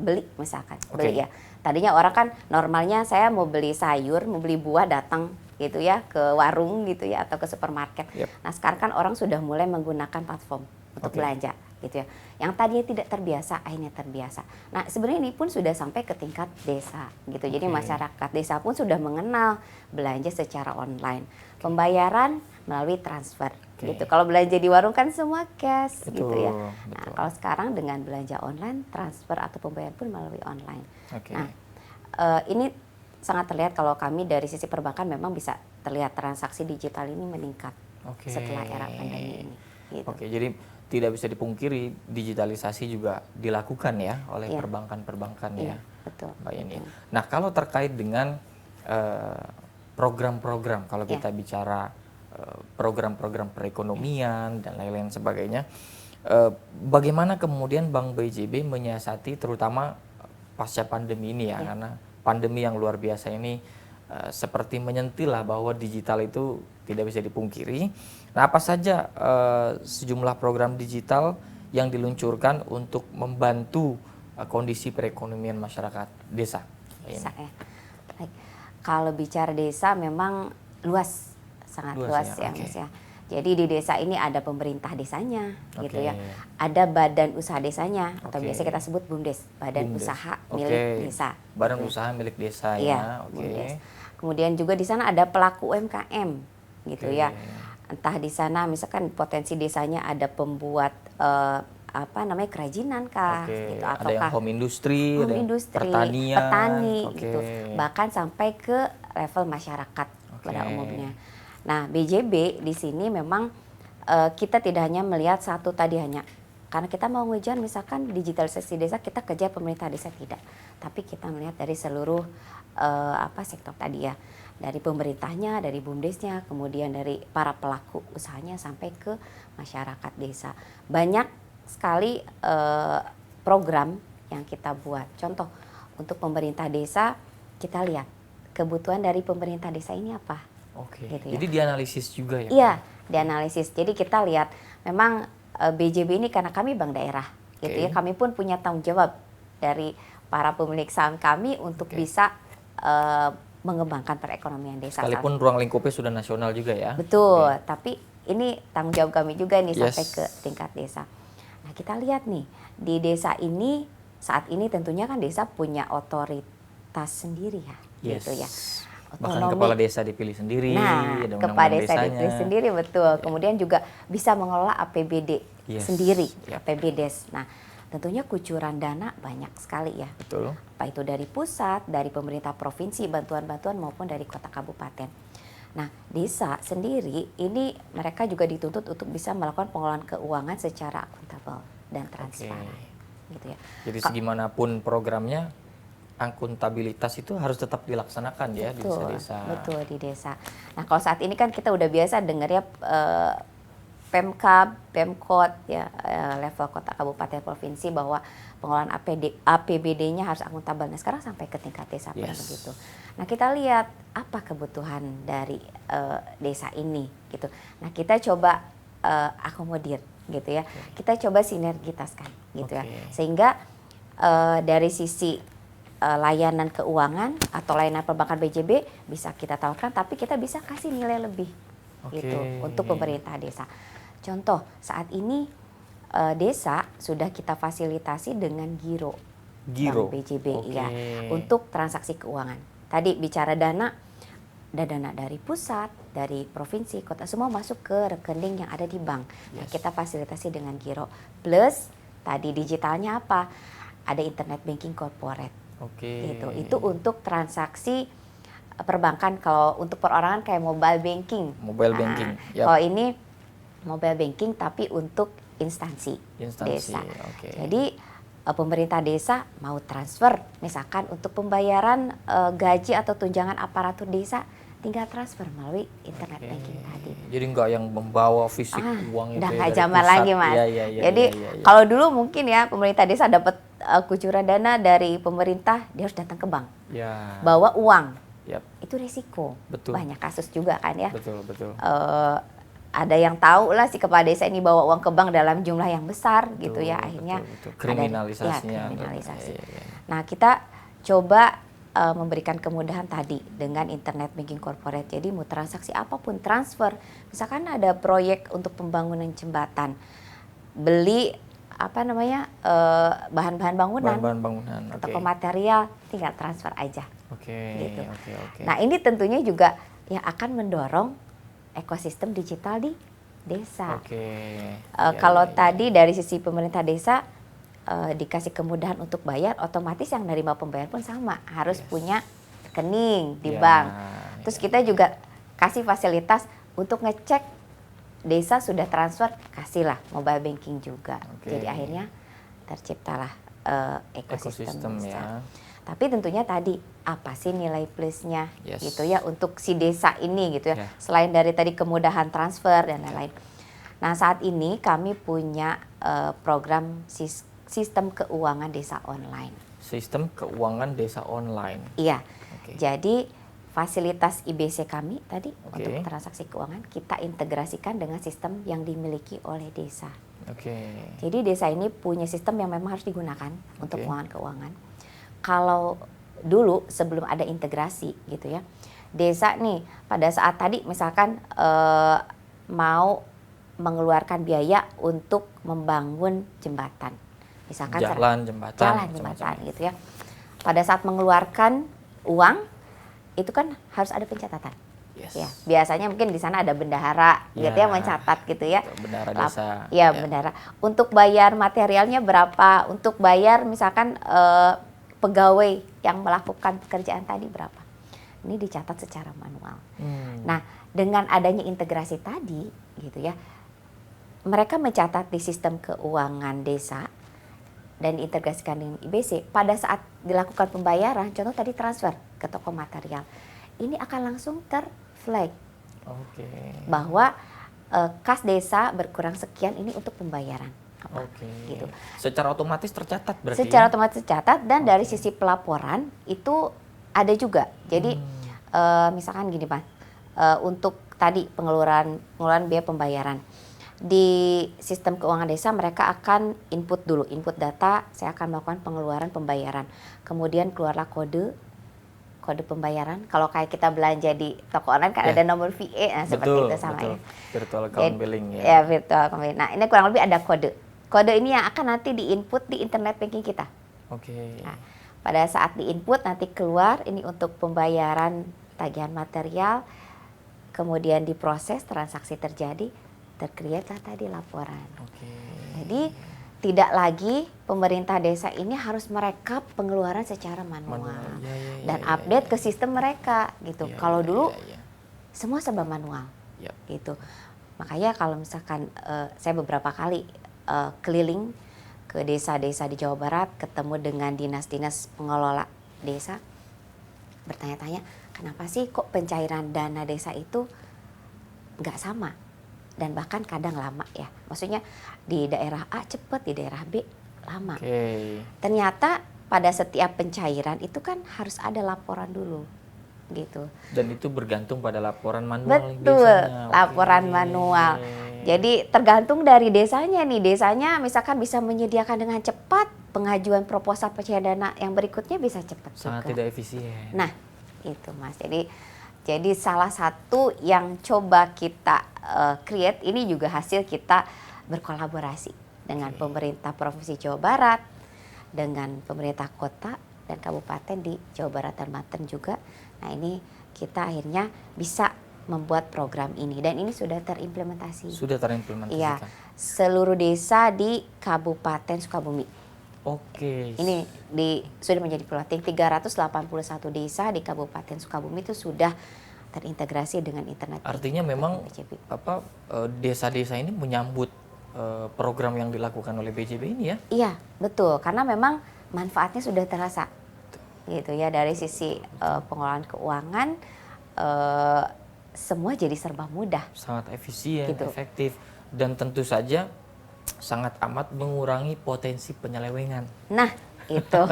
beli misalkan, beli ya. Tadinya orang kan normalnya saya mau beli sayur, mau beli buah datang gitu ya ke warung gitu ya atau ke supermarket. Nah sekarang kan orang sudah mulai menggunakan platform untuk belanja gitu ya. Yang tadinya tidak terbiasa akhirnya terbiasa. Nah sebenarnya ini pun sudah sampai ke tingkat desa gitu. Jadi masyarakat desa pun sudah mengenal belanja secara online, pembayaran melalui transfer gitu. Kalau belanja di warung kan semua cash gitu ya. Nah kalau sekarang dengan belanja online, transfer atau pembayaran pun melalui online. Nah ini sangat terlihat kalau kami dari sisi perbankan memang bisa terlihat transaksi digital ini meningkat setelah era pandemi ini. Gitu. Jadi tidak bisa dipungkiri digitalisasi juga dilakukan ya oleh perbankan-perbankan ya, betul, Mbak Yeni. Nah kalau terkait dengan program-program, kalau kita bicara program-program perekonomian dan lain-lain sebagainya, bagaimana kemudian Bank BJB menyiasati terutama pasca pandemi ini ya, karena pandemi yang luar biasa ini seperti menyentil lah bahwa digital itu tidak bisa dipungkiri. Nah apa saja sejumlah program digital yang diluncurkan untuk membantu kondisi perekonomian masyarakat desa? Desa ya. Baik. Kalau bicara desa memang luas, sangat luas ya Mas ya. Jadi di desa ini ada pemerintah desanya gitu ya. Ada badan usaha desanya atau biasa kita sebut BUMDes, badan usaha milik desa. Badan usaha milik desa ya. BUMDes. Kemudian juga di sana ada pelaku UMKM gitu ya. Entah di sana misalkan potensi desanya ada pembuat kerajinan kah gitu, ada yang home industry, petani gitu. Bahkan sampai ke level masyarakat pada umumnya. Nah, BJB di sini memang kita tidak hanya melihat satu tadi hanya karena kita mau ngejar misalkan digitalisasi desa, kita kejar pemerintah desa tidak. Tapi kita melihat dari seluruh sektor tadi ya. Dari pemerintahnya, dari BUMDesnya, kemudian dari para pelaku usahanya sampai ke masyarakat desa. Banyak sekali program yang kita buat. Contoh, untuk pemerintah desa kita lihat kebutuhan dari pemerintah desa ini apa. Gitu ya. Jadi dianalisis juga ya? Iya, dianalisis. Jadi kita lihat memang BJB ini karena kami bank daerah gitu ya. Kami pun punya tanggung jawab dari para pemilik saham kami untuk bisa mengembangkan perekonomian desa. Sekalipun ruang lingkupnya sudah nasional juga ya? Betul, tapi ini tanggung jawab kami juga nih sampai ke tingkat desa. Nah kita lihat nih, di desa ini saat ini tentunya kan desa punya otoritas sendiri ya, gitu ya. Bahkan kepala desa dipilih sendiri. Nah, kepala desa dipilih sendiri betul. Kemudian juga bisa mengelola APBD sendiri, APBDes. Nah, tentunya kucuran dana banyak sekali ya. Betul. Apa itu dari pusat, dari pemerintah provinsi, bantuan-bantuan maupun dari kota kabupaten. Nah, desa sendiri ini mereka juga dituntut untuk bisa melakukan pengelolaan keuangan secara akuntabel dan transparan. Gitu ya. Jadi segimanapun programnya, akuntabilitas itu harus tetap dilaksanakan ya di desa-desa. Betul, di desa. Nah, kalau saat ini kan kita udah biasa dengar ya Pemkab, Pemkot ya level kota kabupaten provinsi bahwa pengelolaan APBD-nya harus akuntabel. Nah, sekarang sampai ke tingkat desa pun begitu. Nah, kita lihat apa kebutuhan dari desa ini gitu. Nah, kita coba akomodir gitu ya. Kita coba sinergitaskan gitu ya. Sehingga dari sisi layanan keuangan atau layanan perbankan BJB bisa kita tawarkan, tapi kita bisa kasih nilai lebih gitu untuk pemerintah desa. Contoh saat ini desa sudah kita fasilitasi dengan giro Bank BJB ya untuk transaksi keuangan. Tadi bicara dana, ada dana dari pusat, dari provinsi, kota semua masuk ke rekening yang ada di bank. Nah, kita fasilitasi dengan giro. Plus tadi digitalnya apa? Ada internet banking corporate. Gitu. Itu untuk transaksi perbankan. Kalau untuk perorangan kayak mobile banking. Kalau ini mobile banking tapi untuk instansi desa. Jadi pemerintah desa mau transfer misalkan untuk pembayaran gaji atau tunjangan aparatur desa tinggal transfer melalui internet banking tadi. Jadi nggak yang membawa fisik uang itu Udah ya nggak dari zaman pusat. lagi, Mas. Iya. Jadi kalau dulu mungkin ya pemerintah desa dapat kucuran dana dari pemerintah, dia harus datang ke bank, bawa uang. Itu risiko. Betul. Banyak kasus juga kan ya. Betul. Ada yang tahu lah si kepala desa ini bawa uang ke bank dalam jumlah yang besar gitu ya, akhirnya betul. Kriminalisasinya. Kriminalisasi. Iya. Nah, kita coba memberikan kemudahan tadi dengan internet banking corporate. Jadi mau transaksi apapun, transfer, misalkan ada proyek untuk pembangunan jembatan, beli bahan-bahan bangunan, toko material, tinggal transfer aja. Gitu. Nah, ini tentunya juga yang akan mendorong ekosistem digital di desa. Kalau tadi dari sisi pemerintah desa dikasih kemudahan untuk bayar, otomatis yang nerima pembayaran pun sama, harus punya rekening di bank. Terus kita juga kasih fasilitas untuk ngecek desa sudah transfer, kasihlah mobile banking juga. Jadi akhirnya terciptalah ekosistem desa. Tapi tentunya tadi apa sih nilai plusnya gitu ya untuk si desa ini gitu ya. Selain dari tadi kemudahan transfer dan lain-lain. Nah, saat ini kami punya program sistem keuangan desa online. Sistem keuangan desa online. Iya. Jadi fasilitas IBC kami tadi untuk transaksi keuangan kita integrasikan dengan sistem yang dimiliki oleh desa. Jadi desa ini punya sistem yang memang harus digunakan untuk keuangan. Kalau dulu sebelum ada integrasi gitu ya, desa nih pada saat tadi misalkan mau mengeluarkan biaya untuk membangun jembatan. Misalkan jalan jembatan gitu ya. Pada saat mengeluarkan uang itu kan harus ada pencatatan. Ya, biasanya mungkin di sana ada bendahara gitu ya mencatat gitu ya. Bendahara desa. Bendahara. Untuk bayar materialnya berapa? Untuk bayar misalkan pegawai yang melakukan pekerjaan tadi berapa? Ini dicatat secara manual. Nah, dengan adanya integrasi tadi gitu ya. Mereka mencatat di sistem keuangan desa dan diintegrasikan dengan IBC, pada saat dilakukan pembayaran, contoh tadi transfer ke toko material, ini akan langsung terflag bahwa kas desa berkurang sekian ini untuk pembayaran. Gitu. Secara otomatis tercatat berarti. Secara otomatis tercatat dan dari sisi pelaporan itu ada juga. Jadi misalkan gini Pak, untuk tadi pengeluaran biaya pembayaran. Di sistem keuangan desa mereka akan input data, saya akan melakukan pengeluaran pembayaran. Kemudian keluarlah kode pembayaran. Kalau kayak kita belanja di toko online kan ada nomor VA, seperti itu sama ya. Virtual account billing ya. Ya, virtual account billing. Nah, ini kurang lebih ada kode. Kode ini yang akan nanti diinput di internet banking kita. Nah, pada saat diinput nanti keluar ini untuk pembayaran tagihan material, kemudian diproses, transaksi terjadi, tercreate lah tadi laporan. Jadi tidak lagi pemerintah desa ini harus merekap pengeluaran secara manual dan update ke sistem mereka gitu. Kalau dulu semua serba manual gitu. Makanya kalau misalkan saya beberapa kali keliling ke desa-desa di Jawa Barat, ketemu dengan dinas-dinas pengelola desa, bertanya-tanya kenapa sih kok pencairan dana desa itu nggak sama? Dan bahkan kadang lama ya, maksudnya di daerah A cepat, di daerah B lama. Ternyata pada setiap pencairan itu kan harus ada laporan dulu, gitu. Dan itu bergantung pada laporan manual. Betul, laporan manual. Jadi tergantung dari desanya nih, desanya misalkan bisa menyediakan dengan cepat pengajuan proposal pencairan dana yang berikutnya bisa cepat. Sangat juga. tidak efisien. Nah, itu Mas. Jadi salah satu yang coba kita create ini juga hasil kita berkolaborasi dengan pemerintah Provinsi Jawa Barat, dengan pemerintah kota dan kabupaten di Jawa Barat dan Banten juga. Nah, ini kita akhirnya bisa membuat program ini dan ini sudah terimplementasi. Sudah terimplementasikan. Iya, seluruh desa di Kabupaten Sukabumi. Ini sudah menjadi piloting 381 desa di Kabupaten Sukabumi itu sudah terintegrasi dengan internet. Artinya memang desa-desa ini menyambut program yang dilakukan oleh BJB ini ya? Iya, betul. Karena memang manfaatnya sudah terasa. Gitu ya, dari sisi pengelolaan keuangan, semua jadi serba mudah. Sangat efisien, Gitu. efektif, dan tentu saja sangat amat mengurangi potensi penyelewengan. Nah, itu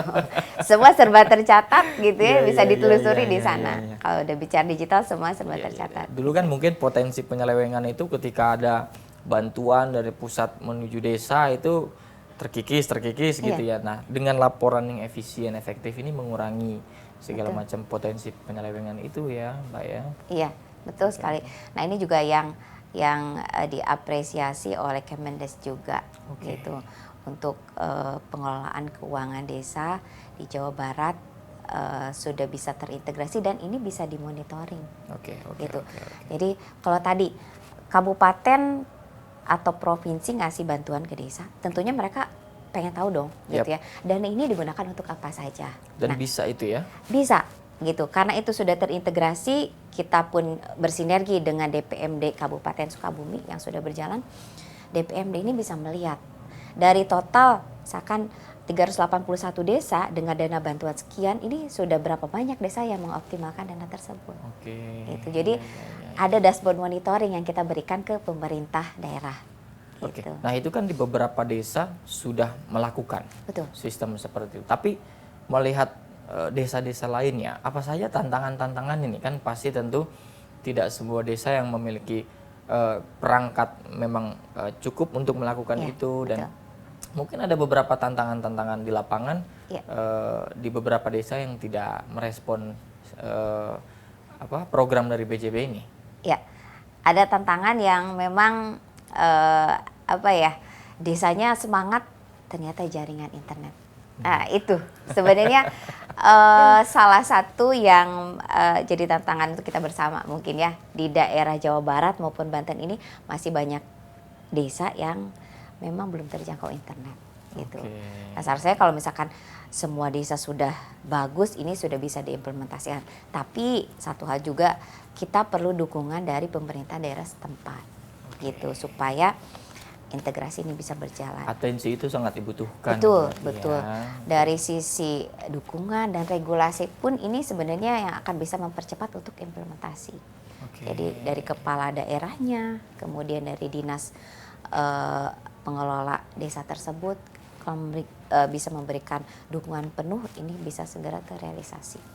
semua serba tercatat gitu ya, Iya, bisa iya, ditelusuri iya, di iya, sana. iya. Kalau udah bicara digital semua serba Iya, iya, tercatat. iya. Dulu kan mungkin potensi penyelewengan itu ketika ada bantuan dari pusat menuju desa itu terkikis gitu ya. Nah, dengan laporan yang efisien, efektif ini mengurangi segala macam potensi penyelewengan itu ya, Mbak ya. Iya, betul sekali. Nah, ini juga yang diapresiasi oleh Kemendes juga gitu untuk pengelolaan keuangan desa di Jawa Barat sudah bisa terintegrasi dan ini bisa dimonitoring. Gitu. Jadi kalau tadi kabupaten atau provinsi ngasih bantuan ke desa, tentunya mereka pengen tahu dong gitu ya. Dan ini digunakan untuk apa saja. Dan bisa itu ya? Bisa gitu. Karena itu sudah terintegrasi, kita pun bersinergi dengan DPMD Kabupaten Sukabumi yang sudah berjalan. DPMD ini bisa melihat dari total misalkan 381 desa dengan dana bantuan sekian, ini sudah berapa banyak desa yang mengoptimalkan dana tersebut. Gitu. Jadi ada dashboard monitoring yang kita berikan ke pemerintah daerah. Gitu. Nah, itu kan di beberapa desa sudah melakukan sistem seperti itu. Tapi melihat desa-desa lainnya, apa saja tantangan-tantangan ini? Kan pasti tentu tidak sebuah desa yang memiliki perangkat memang cukup untuk melakukan itu, dan mungkin ada beberapa tantangan-tantangan di lapangan di beberapa desa yang tidak merespon program dari BJB ini. Ya, ada tantangan yang memang desanya semangat, ternyata jaringan internet. Nah, itu sebenarnya salah satu yang jadi tantangan untuk kita bersama mungkin ya, di daerah Jawa Barat maupun Banten ini masih banyak desa yang memang belum terjangkau internet gitu. Nah, seharusnya kalau misalkan semua desa sudah bagus, ini sudah bisa diimplementasikan. Tapi satu hal juga, kita perlu dukungan dari pemerintah daerah setempat gitu, supaya integrasi ini bisa berjalan. Atensi itu sangat dibutuhkan. Betul. Dari sisi dukungan dan regulasi pun ini sebenarnya yang akan bisa mempercepat untuk implementasi. Jadi dari kepala daerahnya, kemudian dari dinas pengelola desa tersebut, kalau bisa memberikan dukungan penuh, ini bisa segera terrealisasi.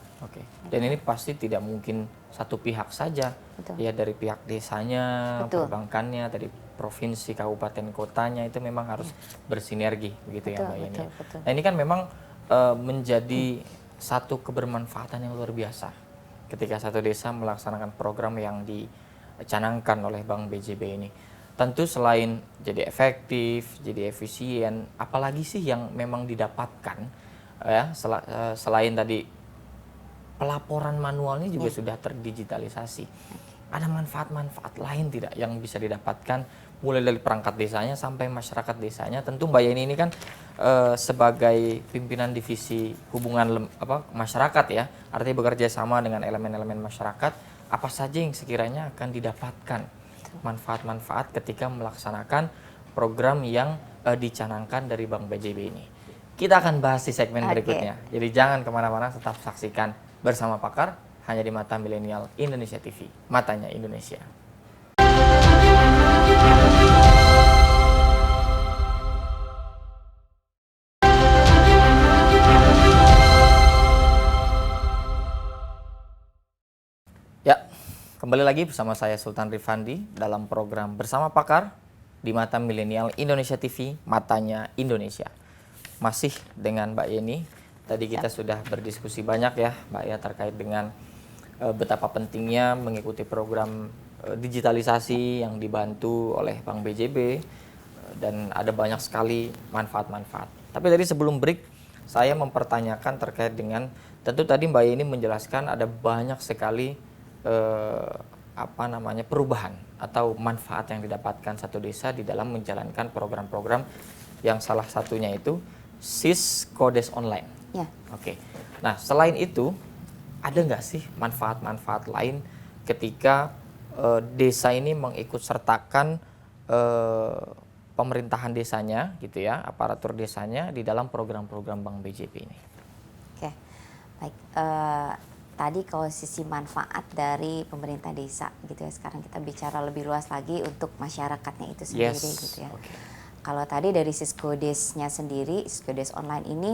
Dan ini pasti tidak mungkin satu pihak saja, ya dari pihak desanya, perbankannya, dari provinsi, kabupaten, kotanya, itu memang harus bersinergi, begitu ya Mbak Yeni. Nah, ini kan memang menjadi satu kebermanfaatan yang luar biasa ketika satu desa melaksanakan program yang dicanangkan oleh Bank BJB ini. Tentu selain jadi efektif, jadi efisien, apalagi sih yang memang didapatkan ya, selain tadi pelaporan manualnya juga sudah terdigitalisasi. Ada manfaat-manfaat lain tidak yang bisa didapatkan mulai dari perangkat desanya sampai masyarakat desanya? Tentu Mbak Yeni ini kan sebagai pimpinan divisi hubungan masyarakat ya, artinya bekerja sama dengan elemen-elemen masyarakat. Apa saja yang sekiranya akan didapatkan manfaat-manfaat ketika melaksanakan program yang dicanangkan dari Bank BJB ini? Kita akan bahas di segmen berikutnya. Jadi jangan kemana-mana, tetap saksikan Bersama Pakar hanya di Mata Milenial Indonesia TV, matanya Indonesia. Ya, kembali lagi bersama saya Sultan Rifandi dalam program Bersama Pakar di Mata Milenial Indonesia TV, matanya Indonesia. Masih dengan Mbak Yeni. Tadi kita sudah berdiskusi banyak ya Mbak ya, terkait dengan betapa pentingnya mengikuti program digitalisasi yang dibantu oleh Bank BJB, dan ada banyak sekali manfaat-manfaat. Tapi tadi sebelum break saya mempertanyakan terkait dengan, tentu tadi Mbak Yeni menjelaskan ada banyak sekali perubahan atau manfaat yang didapatkan satu desa di dalam menjalankan program-program yang salah satunya itu SIS Kodes Online. Nah, selain itu ada nggak sih manfaat-manfaat lain ketika desa ini mengikut sertakan pemerintahan desanya gitu ya, aparatur desanya di dalam program-program Bank BJB ini? Baik. tadi kalau sisi manfaat dari pemerintah desa gitu ya. Sekarang kita bicara lebih luas lagi untuk masyarakatnya itu sendiri gitu ya. Kalau tadi dari Siskodesnya sendiri, Siskodes online ini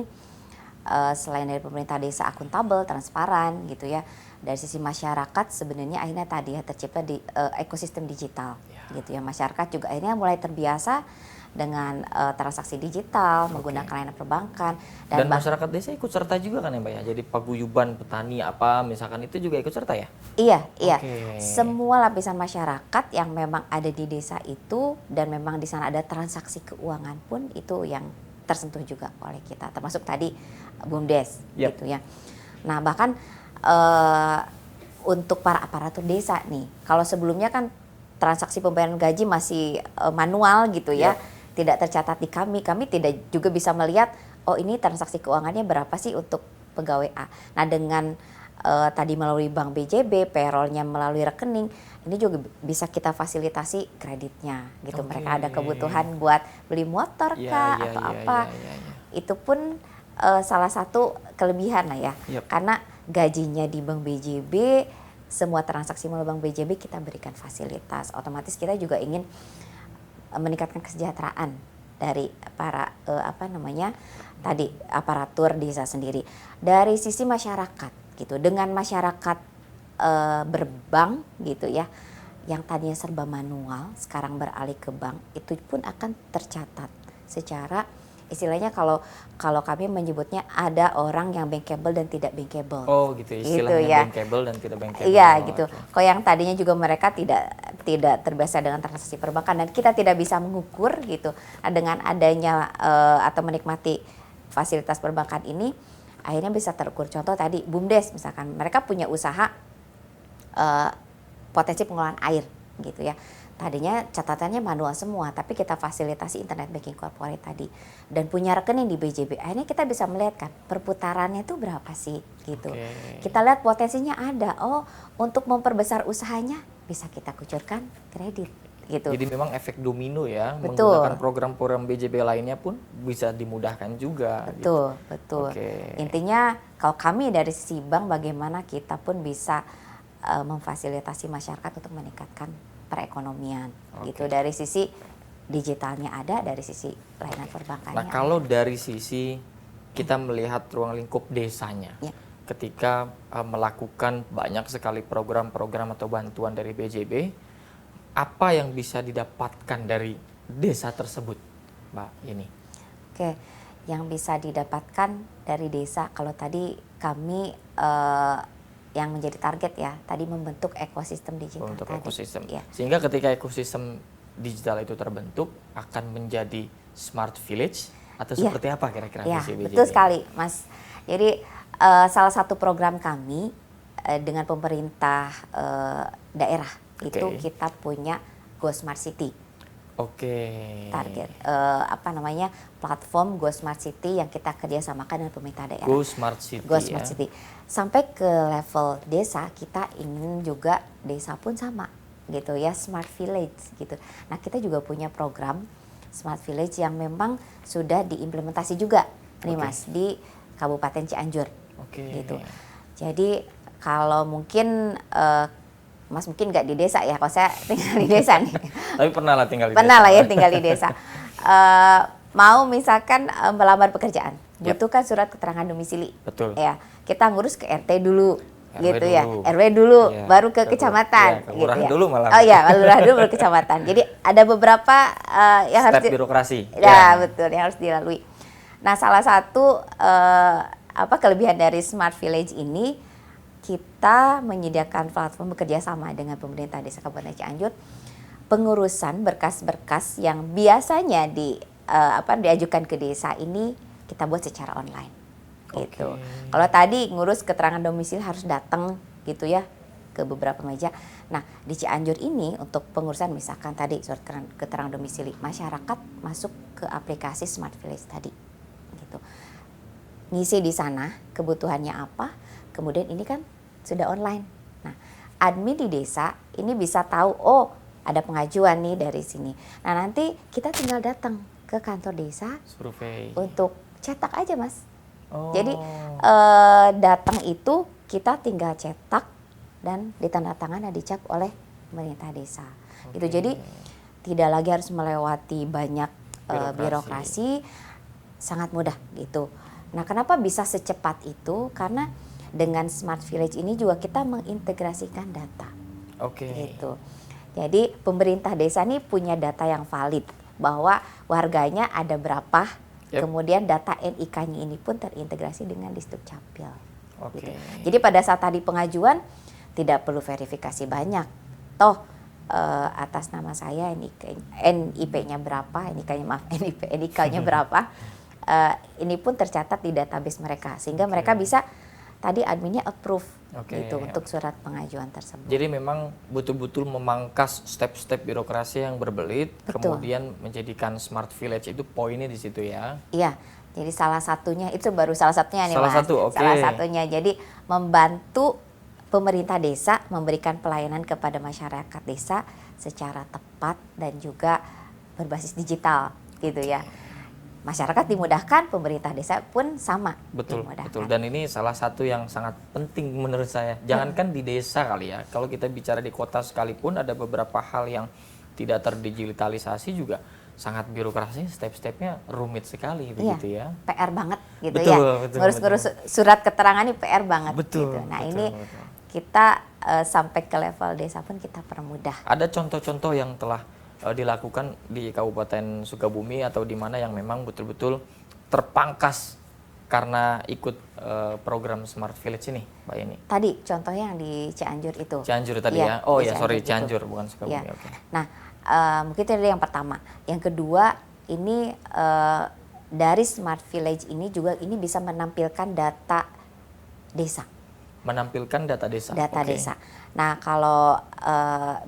selain dari pemerintah desa akuntabel, transparan gitu ya. Dari sisi masyarakat sebenarnya akhirnya tadi ya tercipta di ekosistem digital gitu ya. Masyarakat juga akhirnya mulai terbiasa dengan transaksi digital, menggunakan layanan perbankan. Dan masyarakat desa ikut serta juga kan ya Mbak ya? Jadi paguyuban petani apa misalkan itu juga ikut serta ya? Iya. Semua lapisan masyarakat yang memang ada di desa itu dan memang di sana ada transaksi keuangan pun itu yang tersentuh juga oleh kita. Termasuk tadi BUMDes gitu ya. Nah bahkan untuk para aparatur desa nih, kalau sebelumnya kan transaksi pembayaran gaji masih manual gitu ya. Tidak tercatat di kami tidak juga bisa melihat oh ini transaksi keuangannya berapa sih untuk pegawai A. Nah dengan tadi melalui Bank BJB, payrollnya melalui rekening, ini juga bisa kita fasilitasi kreditnya gitu. Mereka ada kebutuhan buat beli motor atau apa. Itu pun salah satu kelebihan lah ya. Karena gajinya di Bank BJB, semua transaksi melalui Bank BJB kita berikan fasilitas. Otomatis kita juga ingin meningkatkan kesejahteraan dari para tadi aparatur desa sendiri. Dari sisi masyarakat gitu, dengan masyarakat berbank gitu ya, yang tadinya serba manual sekarang beralih ke bank, itu pun akan tercatat secara istilahnya kalau kami menyebutnya ada orang yang bankable dan tidak bankable. Oh gitu, istilahnya gitu ya. bankable dan tidak bankable. Iya gitu. Kalau yang tadinya juga mereka tidak terbiasa dengan transaksi perbankan dan kita tidak bisa mengukur gitu. Nah, dengan adanya atau menikmati fasilitas perbankan ini akhirnya bisa terukur. Contoh tadi BUMDes misalkan, mereka punya usaha potensi pengelolaan air gitu ya. Tadinya catatannya manual semua, tapi kita fasilitasi internet banking corporate tadi dan punya rekening di BJB. Akhirnya kita bisa melihat kan perputarannya itu berapa sih gitu. Kita lihat potensinya ada. Oh, untuk memperbesar usahanya bisa kita kucurkan kredit gitu. Jadi memang efek domino ya. Betul. Menggunakan program-program BJB lainnya pun bisa dimudahkan juga. Betul. Intinya kalau kami dari sisi bank bagaimana kita pun bisa memfasilitasi masyarakat untuk meningkatkan perekonomian gitu. Dari sisi digitalnya ada, dari sisi layanan perbankannya. Nah kalau dari sisi kita melihat ruang lingkup desanya, ketika melakukan banyak sekali program-program atau bantuan dari BJB, apa yang bisa didapatkan dari desa tersebut, Mbak Yeni? Oke, yang bisa didapatkan dari desa, kalau tadi kami yang menjadi target ya, tadi membentuk ekosistem digital. Untuk tadi. ekosistem. Ya. Sehingga ketika ekosistem digital itu terbentuk, akan menjadi smart village atau seperti apa kira-kira visi BJB? Betul sekali, Mas. Jadi salah satu program kami dengan pemerintah daerah itu kita punya Go Smart City. Target platform Go Smart City yang kita kerjasamakan dengan pemerintah daerah. Go Smart City. Go Smart City. Sampai ke level desa, kita ingin juga desa pun sama gitu ya, Smart Village gitu. Nah kita juga punya program Smart Village yang memang sudah diimplementasi juga nih Mas di Kabupaten Cianjur. Gitu. Jadi kalau mungkin Mas mungkin nggak di desa ya, kalau saya tinggal di desa nih. Tapi pernah lah tinggal di desa. Pernah lah ya tinggal di desa. Mau misalkan melamar pekerjaan, butuhkan surat keterangan domisili. Betul. Ya, kita ngurus ke RT dulu, gitu dulu. ya. RW dulu, baru ke kecamatan. Ke lurah gitu ya. dulu malah. Oh iya, lurah dulu baru kecamatan. Jadi ada beberapa yang harus birokrasi. Betul, yang harus dilalui. Nah, salah satu kelebihan dari Smart Village ini, kita menyediakan platform bekerja sama dengan pemerintah Desa Kabupaten Cianjur, pengurusan berkas-berkas yang biasanya diajukan ke desa ini kita buat secara online. Gitu. Kalau tadi ngurus keterangan domisili harus datang gitu ya ke beberapa meja. Nah, di Cianjur ini untuk pengurusan misalkan tadi surat keterangan domisili, masyarakat masuk ke aplikasi Smart Village tadi. Gitu. Ngisi di sana kebutuhannya apa, kemudian ini kan sudah online. Nah, admin di desa ini bisa tahu, oh ada pengajuan nih dari sini. Nah, nanti kita tinggal datang ke kantor desa, survei, untuk cetak aja Mas. Oh. Jadi datang itu kita tinggal cetak dan ditandatangani dan dicap oleh pemerintah desa. Gitu. Jadi tidak lagi harus melewati banyak birokrasi, sangat mudah gitu. Nah, kenapa bisa secepat itu? Karena dengan Smart Village ini juga kita mengintegrasikan data. Gitu. Jadi pemerintah desa ini punya data yang valid bahwa warganya ada berapa. Kemudian data NIK-nya ini pun terintegrasi dengan Disdukcapil. Gitu. Jadi pada saat tadi pengajuan tidak perlu verifikasi banyak. Toh atas nama saya NIP-nya berapa, NIK-nya berapa. Ini pun tercatat di database mereka sehingga mereka bisa tadi adminnya approve gitu untuk surat pengajuan tersebut. Jadi memang betul-betul memangkas step-step birokrasi yang berbelit, kemudian menjadikan Smart Village itu poinnya di situ ya. Iya. Jadi salah satunya itu baru salah satunya nih Mas. Salah satunya. Jadi membantu pemerintah desa memberikan pelayanan kepada masyarakat desa secara tepat dan juga berbasis digital gitu ya. Masyarakat dimudahkan, pemerintah desa pun sama dimudahkan. Betul. Dan ini salah satu yang sangat penting menurut saya. Jangankan di desa kali ya, kalau kita bicara di kota sekalipun ada beberapa hal yang tidak terdigitalisasi juga sangat birokrasi, step-stepnya rumit sekali begitu ya. PR banget gitu ya. Ngurus-ngurus surat keterangan ini PR banget gitu. Nah, ini kita sampai ke level desa pun kita permudah. Ada contoh-contoh yang telah dilakukan di Kabupaten Sukabumi atau di mana yang memang betul-betul terpangkas karena ikut program Smart Village ini, Mbak Yeni? Tadi contohnya yang di Cianjur itu. Cianjur tadi ya? Oh ya, sorry, Cianjur bukan Sukabumi. Ya. Nah, mungkin itu yang pertama. Yang kedua, ini dari Smart Village ini juga ini bisa menampilkan data desa. Menampilkan data desa? Data desa. Nah, kalau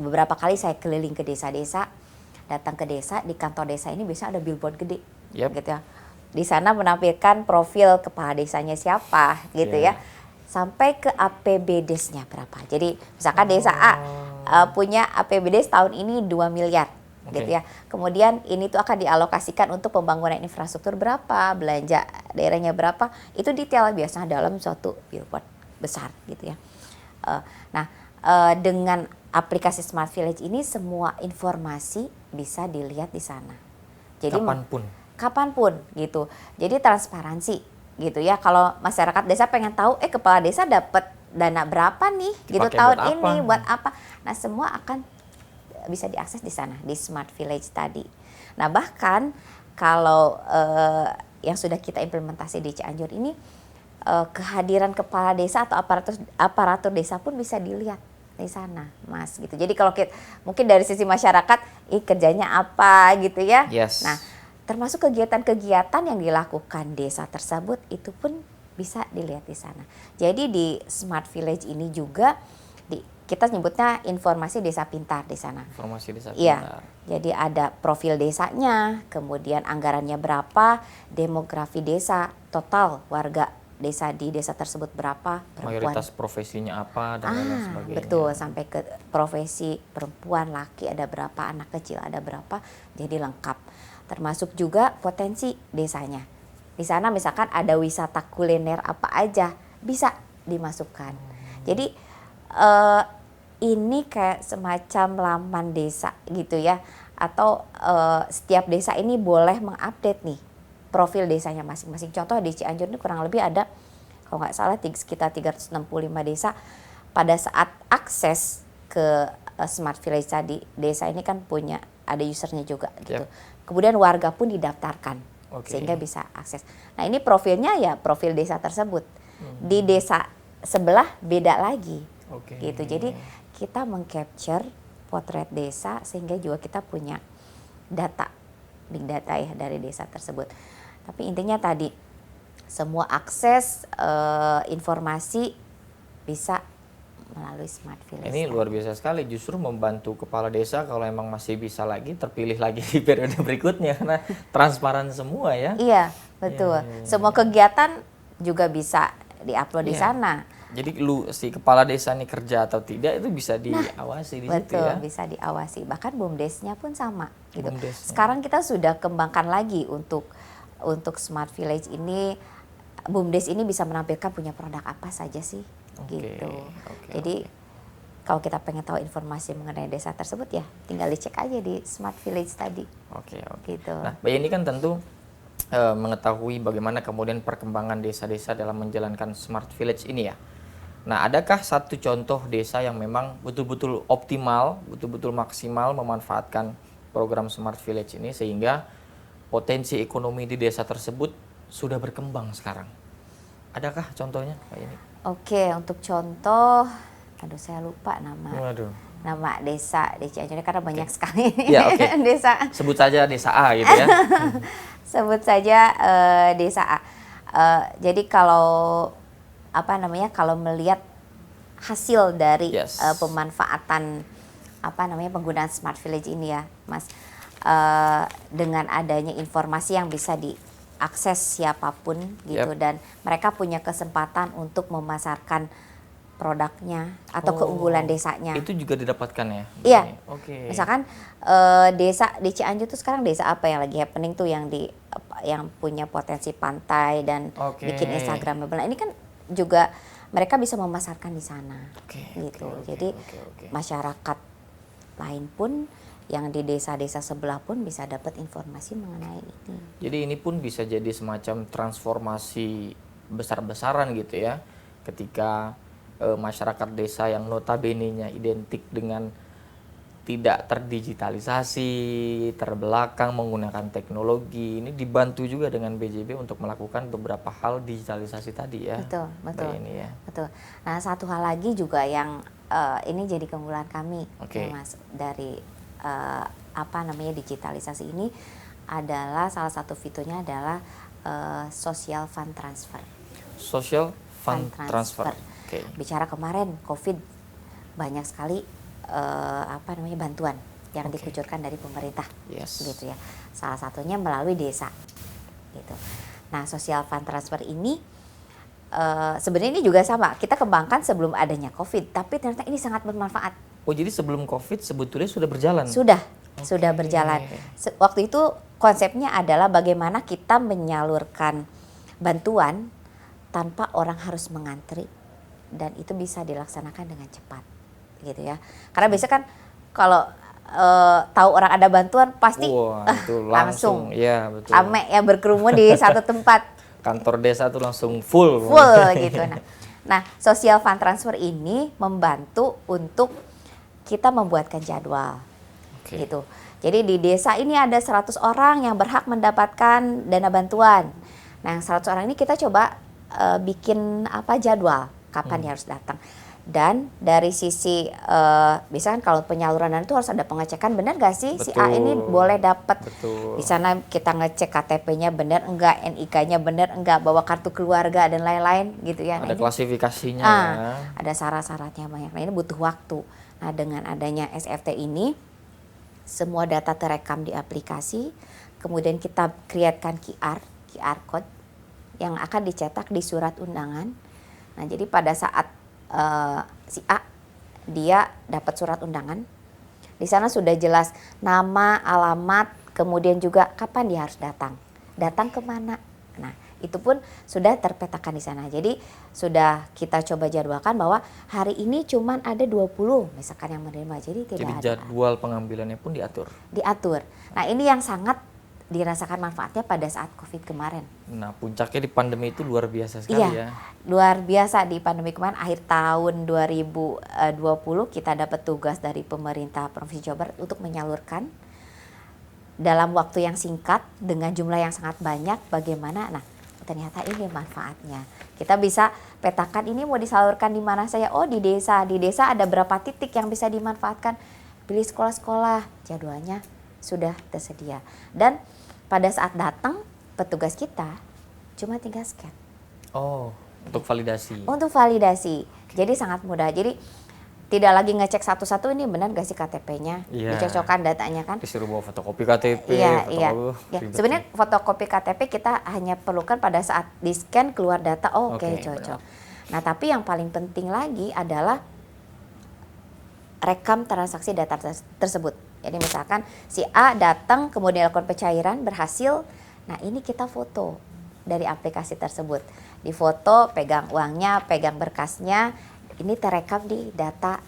beberapa kali saya keliling ke desa-desa, datang ke desa, di kantor desa ini biasanya ada billboard gede, gitu ya. Di sana menampilkan profil kepala desanya siapa, gitu ya. Sampai ke APBDes-nya berapa. Jadi misalkan desa A punya APBDes tahun ini 2 miliar, gitu ya. Kemudian ini tuh akan dialokasikan untuk pembangunan infrastruktur berapa, belanja daerahnya berapa, itu detail biasanya dalam suatu billboard besar, gitu ya. Dengan aplikasi Smart Village ini semua informasi bisa dilihat di sana. Jadi kapanpun gitu. Jadi transparansi gitu ya. Kalau masyarakat desa pengen tahu kepala desa dapat dana berapa nih gitu tahun ini buat apa. Nah, semua akan bisa diakses di sana di Smart Village tadi. Nah, bahkan kalau yang sudah kita implementasi di Cianjur ini kehadiran kepala desa atau aparatur desa pun bisa dilihat di sana, Mas, gitu. Jadi kalau mungkin dari sisi masyarakat, kerjanya apa gitu ya. Nah, termasuk kegiatan-kegiatan yang dilakukan desa tersebut itu pun bisa dilihat di sana. Jadi di Smart Village ini juga kita nyebutnya informasi desa pintar di sana. Informasi desa pintar. Iya. Jadi ada profil desanya, kemudian anggarannya berapa, demografi desa, total warga desa di desa tersebut berapa, perempuan. Mayoritas profesinya apa dan lain sebagainya. Betul, sampai ke profesi perempuan, laki ada berapa, anak kecil ada berapa, jadi lengkap. Termasuk juga potensi desanya. Di sana misalkan ada wisata kuliner apa aja bisa dimasukkan. Jadi ini kayak semacam laman desa gitu ya, atau setiap desa ini boleh mengupdate nih profil desanya masing-masing. Contoh di Cianjur ini kurang lebih ada, kalau nggak salah sekitar 365 desa. Pada saat akses ke Smart Village tadi, desa ini kan ada usernya juga gitu. Kemudian warga pun didaftarkan sehingga bisa akses. Nah, ini profilnya ya profil desa tersebut. Di desa sebelah beda lagi gitu. Jadi kita mengcapture potret desa sehingga juga kita punya data, big data ya dari desa tersebut. Tapi intinya tadi semua akses informasi bisa melalui Smart Village. Ini luar biasa sekali, justru membantu kepala desa kalau emang masih bisa lagi terpilih lagi di periode berikutnya karena transparan semua ya. Iya, betul. Semua kegiatan juga bisa diupload di sana. Jadi si kepala desa ini kerja atau tidak itu bisa diawasi di situ ya. Betul, bisa diawasi. Bahkan BUMDes-nya pun sama gitu. Sekarang kita sudah kembangkan lagi untuk Smart Village ini. BUMDes ini bisa menampilkan punya produk apa saja sih gitu. Jadi kalau kita pengen tahu informasi mengenai desa tersebut ya tinggal dicek aja di Smart Village tadi. Gitu. Nah, Mbak Yeni kan tentu mengetahui bagaimana kemudian perkembangan desa-desa dalam menjalankan Smart Village ini ya. Nah, adakah satu contoh desa yang memang betul-betul optimal, betul-betul maksimal memanfaatkan program Smart Village ini sehingga potensi ekonomi di desa tersebut sudah berkembang sekarang? Adakah contohnya, Mbak Yeni? Oke, untuk contoh, aduh saya lupa nama desa di Cianjur karena banyak sekali desa. Sebut saja desa A gitu ya. Sebut saja desa A. Jadi kalau kalau melihat hasil dari pemanfaatan penggunaan Smart Village ini ya, Mas, dengan adanya informasi yang bisa diakses siapapun gitu dan mereka punya kesempatan untuk memasarkan produknya atau keunggulan desanya. Itu juga didapatkan ya? Iya. Misalkan desa di Cianjur tuh sekarang desa apa yang lagi happening tuh yang punya potensi pantai dan bikin Instagramable. Nah, ini kan juga mereka bisa memasarkan di sana. Jadi masyarakat lain pun yang di desa-desa sebelah pun bisa dapat informasi mengenai ini. Jadi ini pun bisa jadi semacam transformasi besar-besaran gitu ya, ketika masyarakat desa yang notabene-nya identik dengan tidak terdigitalisasi, terbelakang menggunakan teknologi, ini dibantu juga dengan BJB untuk melakukan beberapa hal digitalisasi tadi ya. Betul. Ini ya. Betul. Nah, satu hal lagi juga yang ini jadi keunggulan kami, ya, Mas, dari digitalisasi ini adalah salah satu fiturnya adalah social fund transfer. Social fund transfer. Bicara kemarin COVID banyak sekali bantuan yang dikucurkan dari pemerintah, gitu ya. Salah satunya melalui desa, gitu. Nah, social fund transfer ini sebenarnya ini juga sama. Kita kembangkan sebelum adanya COVID, tapi ternyata ini sangat bermanfaat. Oh, jadi sebelum COVID sebetulnya sudah berjalan? Sudah berjalan. Waktu itu konsepnya adalah bagaimana kita menyalurkan bantuan tanpa orang harus mengantri dan itu bisa dilaksanakan dengan cepat, gitu ya. Karena biasanya kan kalau tahu orang ada bantuan pasti itu langsung ya, betul. Rame ya berkerumun di satu tempat. Kantor desa tuh langsung full gitu. Nah, social fund transfer ini membantu untuk kita membuatkan jadwal, gitu. Jadi di desa ini ada 100 orang yang berhak mendapatkan dana bantuan. Nah, yang 100 orang ini kita coba bikin jadwal kapan dia harus datang. Dan dari sisi biasanya kan kalau penyaluran dana itu harus ada pengecekan, benar gak sih si A ini boleh dapat. Di sana kita ngecek KTP-nya benar enggak, NIK-nya benar enggak, bawa kartu keluarga dan lain-lain gitu ya. Ada klasifikasinya ya. Ada syarat-syaratnya banyak. Nah, ini butuh waktu. Nah, dengan adanya SFT ini semua data terekam di aplikasi, kemudian kita createkan QR code yang akan dicetak di surat undangan. Nah, jadi pada saat si A dia dapat surat undangan, di sana sudah jelas nama, alamat, kemudian juga kapan dia harus datang kemana. Nah, itu pun sudah terpetakan di sana. Jadi sudah kita coba jadwalkan bahwa hari ini cuman ada 20 misalkan yang menerima. Jadi tidak ada. Jadwal pengambilannya pun diatur. Nah, ini yang sangat dirasakan manfaatnya pada saat COVID kemarin. Nah, puncaknya di pandemi itu luar biasa sekali ya. Luar biasa di pandemi kemarin, akhir tahun 2020 kita dapat tugas dari pemerintah Provinsi Jawa Barat untuk menyalurkan dalam waktu yang singkat dengan jumlah yang sangat banyak bagaimana. Nah, ternyata ini manfaatnya. Kita bisa petakan ini mau disalurkan di mana saja. Oh, di desa. Di desa ada berapa titik yang bisa dimanfaatkan. Pilih sekolah-sekolah, jadwalnya sudah tersedia. Dan pada saat datang petugas kita cuma tinggal scan. Oh, untuk validasi. Untuk validasi. Jadi sangat mudah. Jadi tidak lagi ngecek satu-satu ini benar gak sih KTP-nya. Dicocokkan datanya kan. Disuruh bawa fotokopi KTP. Iya. Sebenarnya fotokopi KTP kita hanya perlukan pada saat di scan keluar data. Oke, cocok. Benar. Nah, tapi yang paling penting lagi adalah rekam transaksi data tersebut. Jadi misalkan si A datang kemudian lakukan pencairan berhasil. Nah, ini kita foto. dari aplikasi tersebut. Di foto, pegang uangnya, pegang berkasnya, ini terekam di data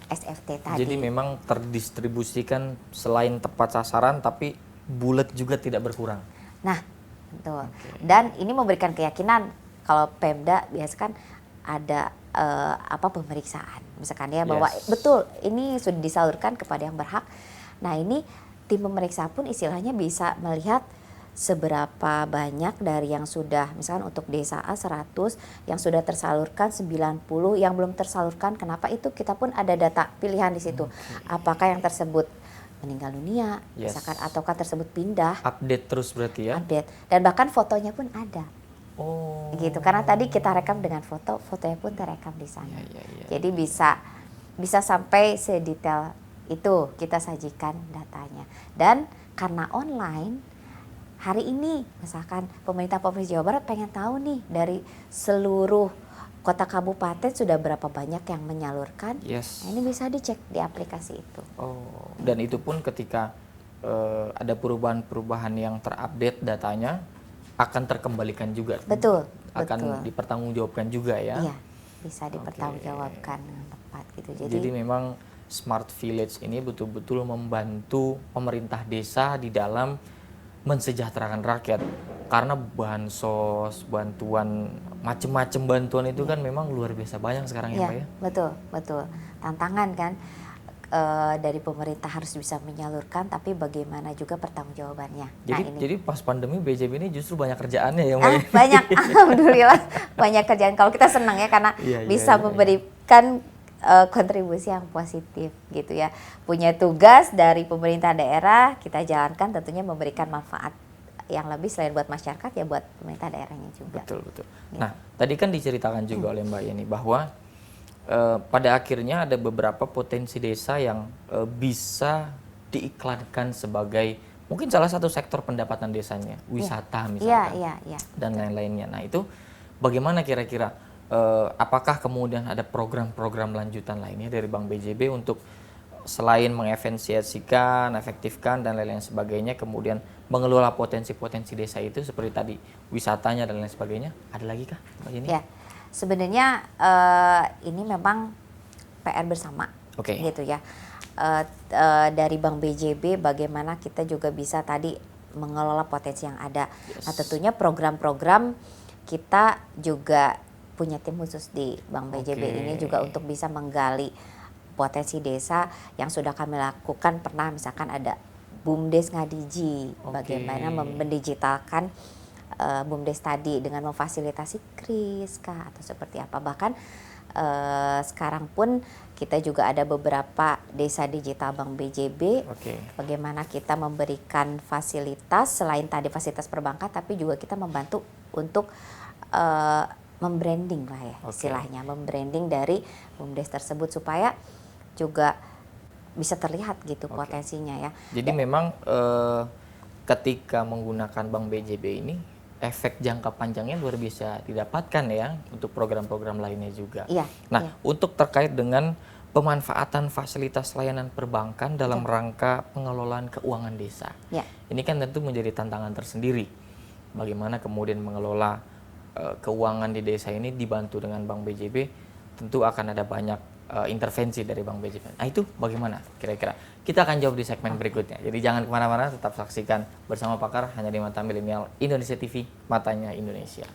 SFT tadi. Jadi memang terdistribusikan selain tepat sasaran, tapi bulat juga tidak berkurang. Nah, betul. Dan ini memberikan keyakinan kalau Pemda biasa kan ada pemeriksaan, misalkan ya, bahwa betul ini sudah disalurkan kepada yang berhak. Nah, ini tim pemeriksa pun istilahnya bisa melihat seberapa banyak dari yang sudah, misalkan untuk desa A 100 yang sudah tersalurkan 90, yang belum tersalurkan, kenapa itu kita pun ada data pilihan di situ. Apakah yang tersebut meninggal dunia, misalkan, ataukah tersebut pindah. Update terus berarti ya? Update. Dan bahkan fotonya pun ada. Oh. Gitu, karena tadi kita rekam dengan foto, fotonya pun terekam di sana. Jadi bisa sampai sedetail itu kita sajikan datanya. Dan karena online, hari ini misalkan pemerintah Provinsi Jawa Barat pengen tahu nih dari seluruh kota kabupaten sudah berapa banyak yang menyalurkan. Nah, ini bisa dicek di aplikasi itu. Oh, dan itu pun ketika ada perubahan-perubahan yang terupdate datanya akan terkembalikan juga. Betul. Akan dipertanggungjawabkan juga ya. Iya, bisa dipertanggungjawabkan dengan tepat gitu. Jadi memang Smart Village ini betul-betul membantu pemerintah desa di dalam mensejahterakan rakyat, karena bansos, bantuan, macam-macam bantuan itu kan memang luar biasa banyak sekarang ya Pak ya. Betul. Tantangan kan dari pemerintah harus bisa menyalurkan, tapi bagaimana juga pertanggungjawabannya. Jadi pas pandemi BJB ini justru banyak kerjaannya ya Mbak. Banyak, alhamdulillah banyak kerjaan. Kalau kita senang ya karena bisa memberikan kontribusi yang positif gitu ya. Punya tugas dari pemerintah daerah, kita jalankan tentunya memberikan manfaat yang lebih selain buat masyarakat ya buat pemerintah daerahnya juga. Betul. Nah, tadi kan diceritakan juga oleh Mbak Yeni bahwa pada akhirnya ada beberapa potensi desa yang bisa diiklankan sebagai mungkin salah satu sektor pendapatan desanya, wisata misalkan, dan lain-lainnya. Nah, itu bagaimana kira-kira? Apakah kemudian ada program-program lanjutan lainnya dari Bank BJB untuk selain mengefisiensikan, efektifkan, dan lain-lain sebagainya, kemudian mengelola potensi-potensi desa itu seperti tadi wisatanya dan lain sebagainya, ada lagi kah Mbak Yeni? Ya, sebenarnya ini memang PR bersama, gitu ya. Dari Bank BJB bagaimana kita juga bisa tadi mengelola potensi yang ada. Nah, tentunya program-program kita juga punya tim khusus di Bank BJB ini juga untuk bisa menggali potensi desa yang sudah kami lakukan. Pernah misalkan ada BUMDes Ngadiji, bagaimana mendigitalkan BUMDes tadi dengan memfasilitasi KRIS atau seperti apa. Bahkan sekarang pun kita juga ada beberapa desa digital Bank BJB. Bagaimana kita memberikan fasilitas selain tadi fasilitas perbankan, tapi juga kita membantu untuk membranding lah ya istilahnya, membranding dari BUMDes tersebut supaya juga bisa terlihat gitu potensinya ya. Jadi memang ketika menggunakan Bank BJB ini efek jangka panjangnya luar biasa didapatkan ya untuk program-program lainnya juga. Untuk terkait dengan pemanfaatan fasilitas layanan perbankan dalam rangka pengelolaan keuangan desa. Ini kan tentu menjadi tantangan tersendiri. Bagaimana kemudian mengelola keuangan di desa ini dibantu dengan Bank BJB, tentu akan ada banyak intervensi dari Bank BJB. Nah, itu bagaimana kira-kira? Kita akan jawab di segmen berikutnya. Jadi jangan kemana-mana, tetap saksikan bersama Pakar hanya di Mata Milenial Indonesia TV, Matanya Indonesia.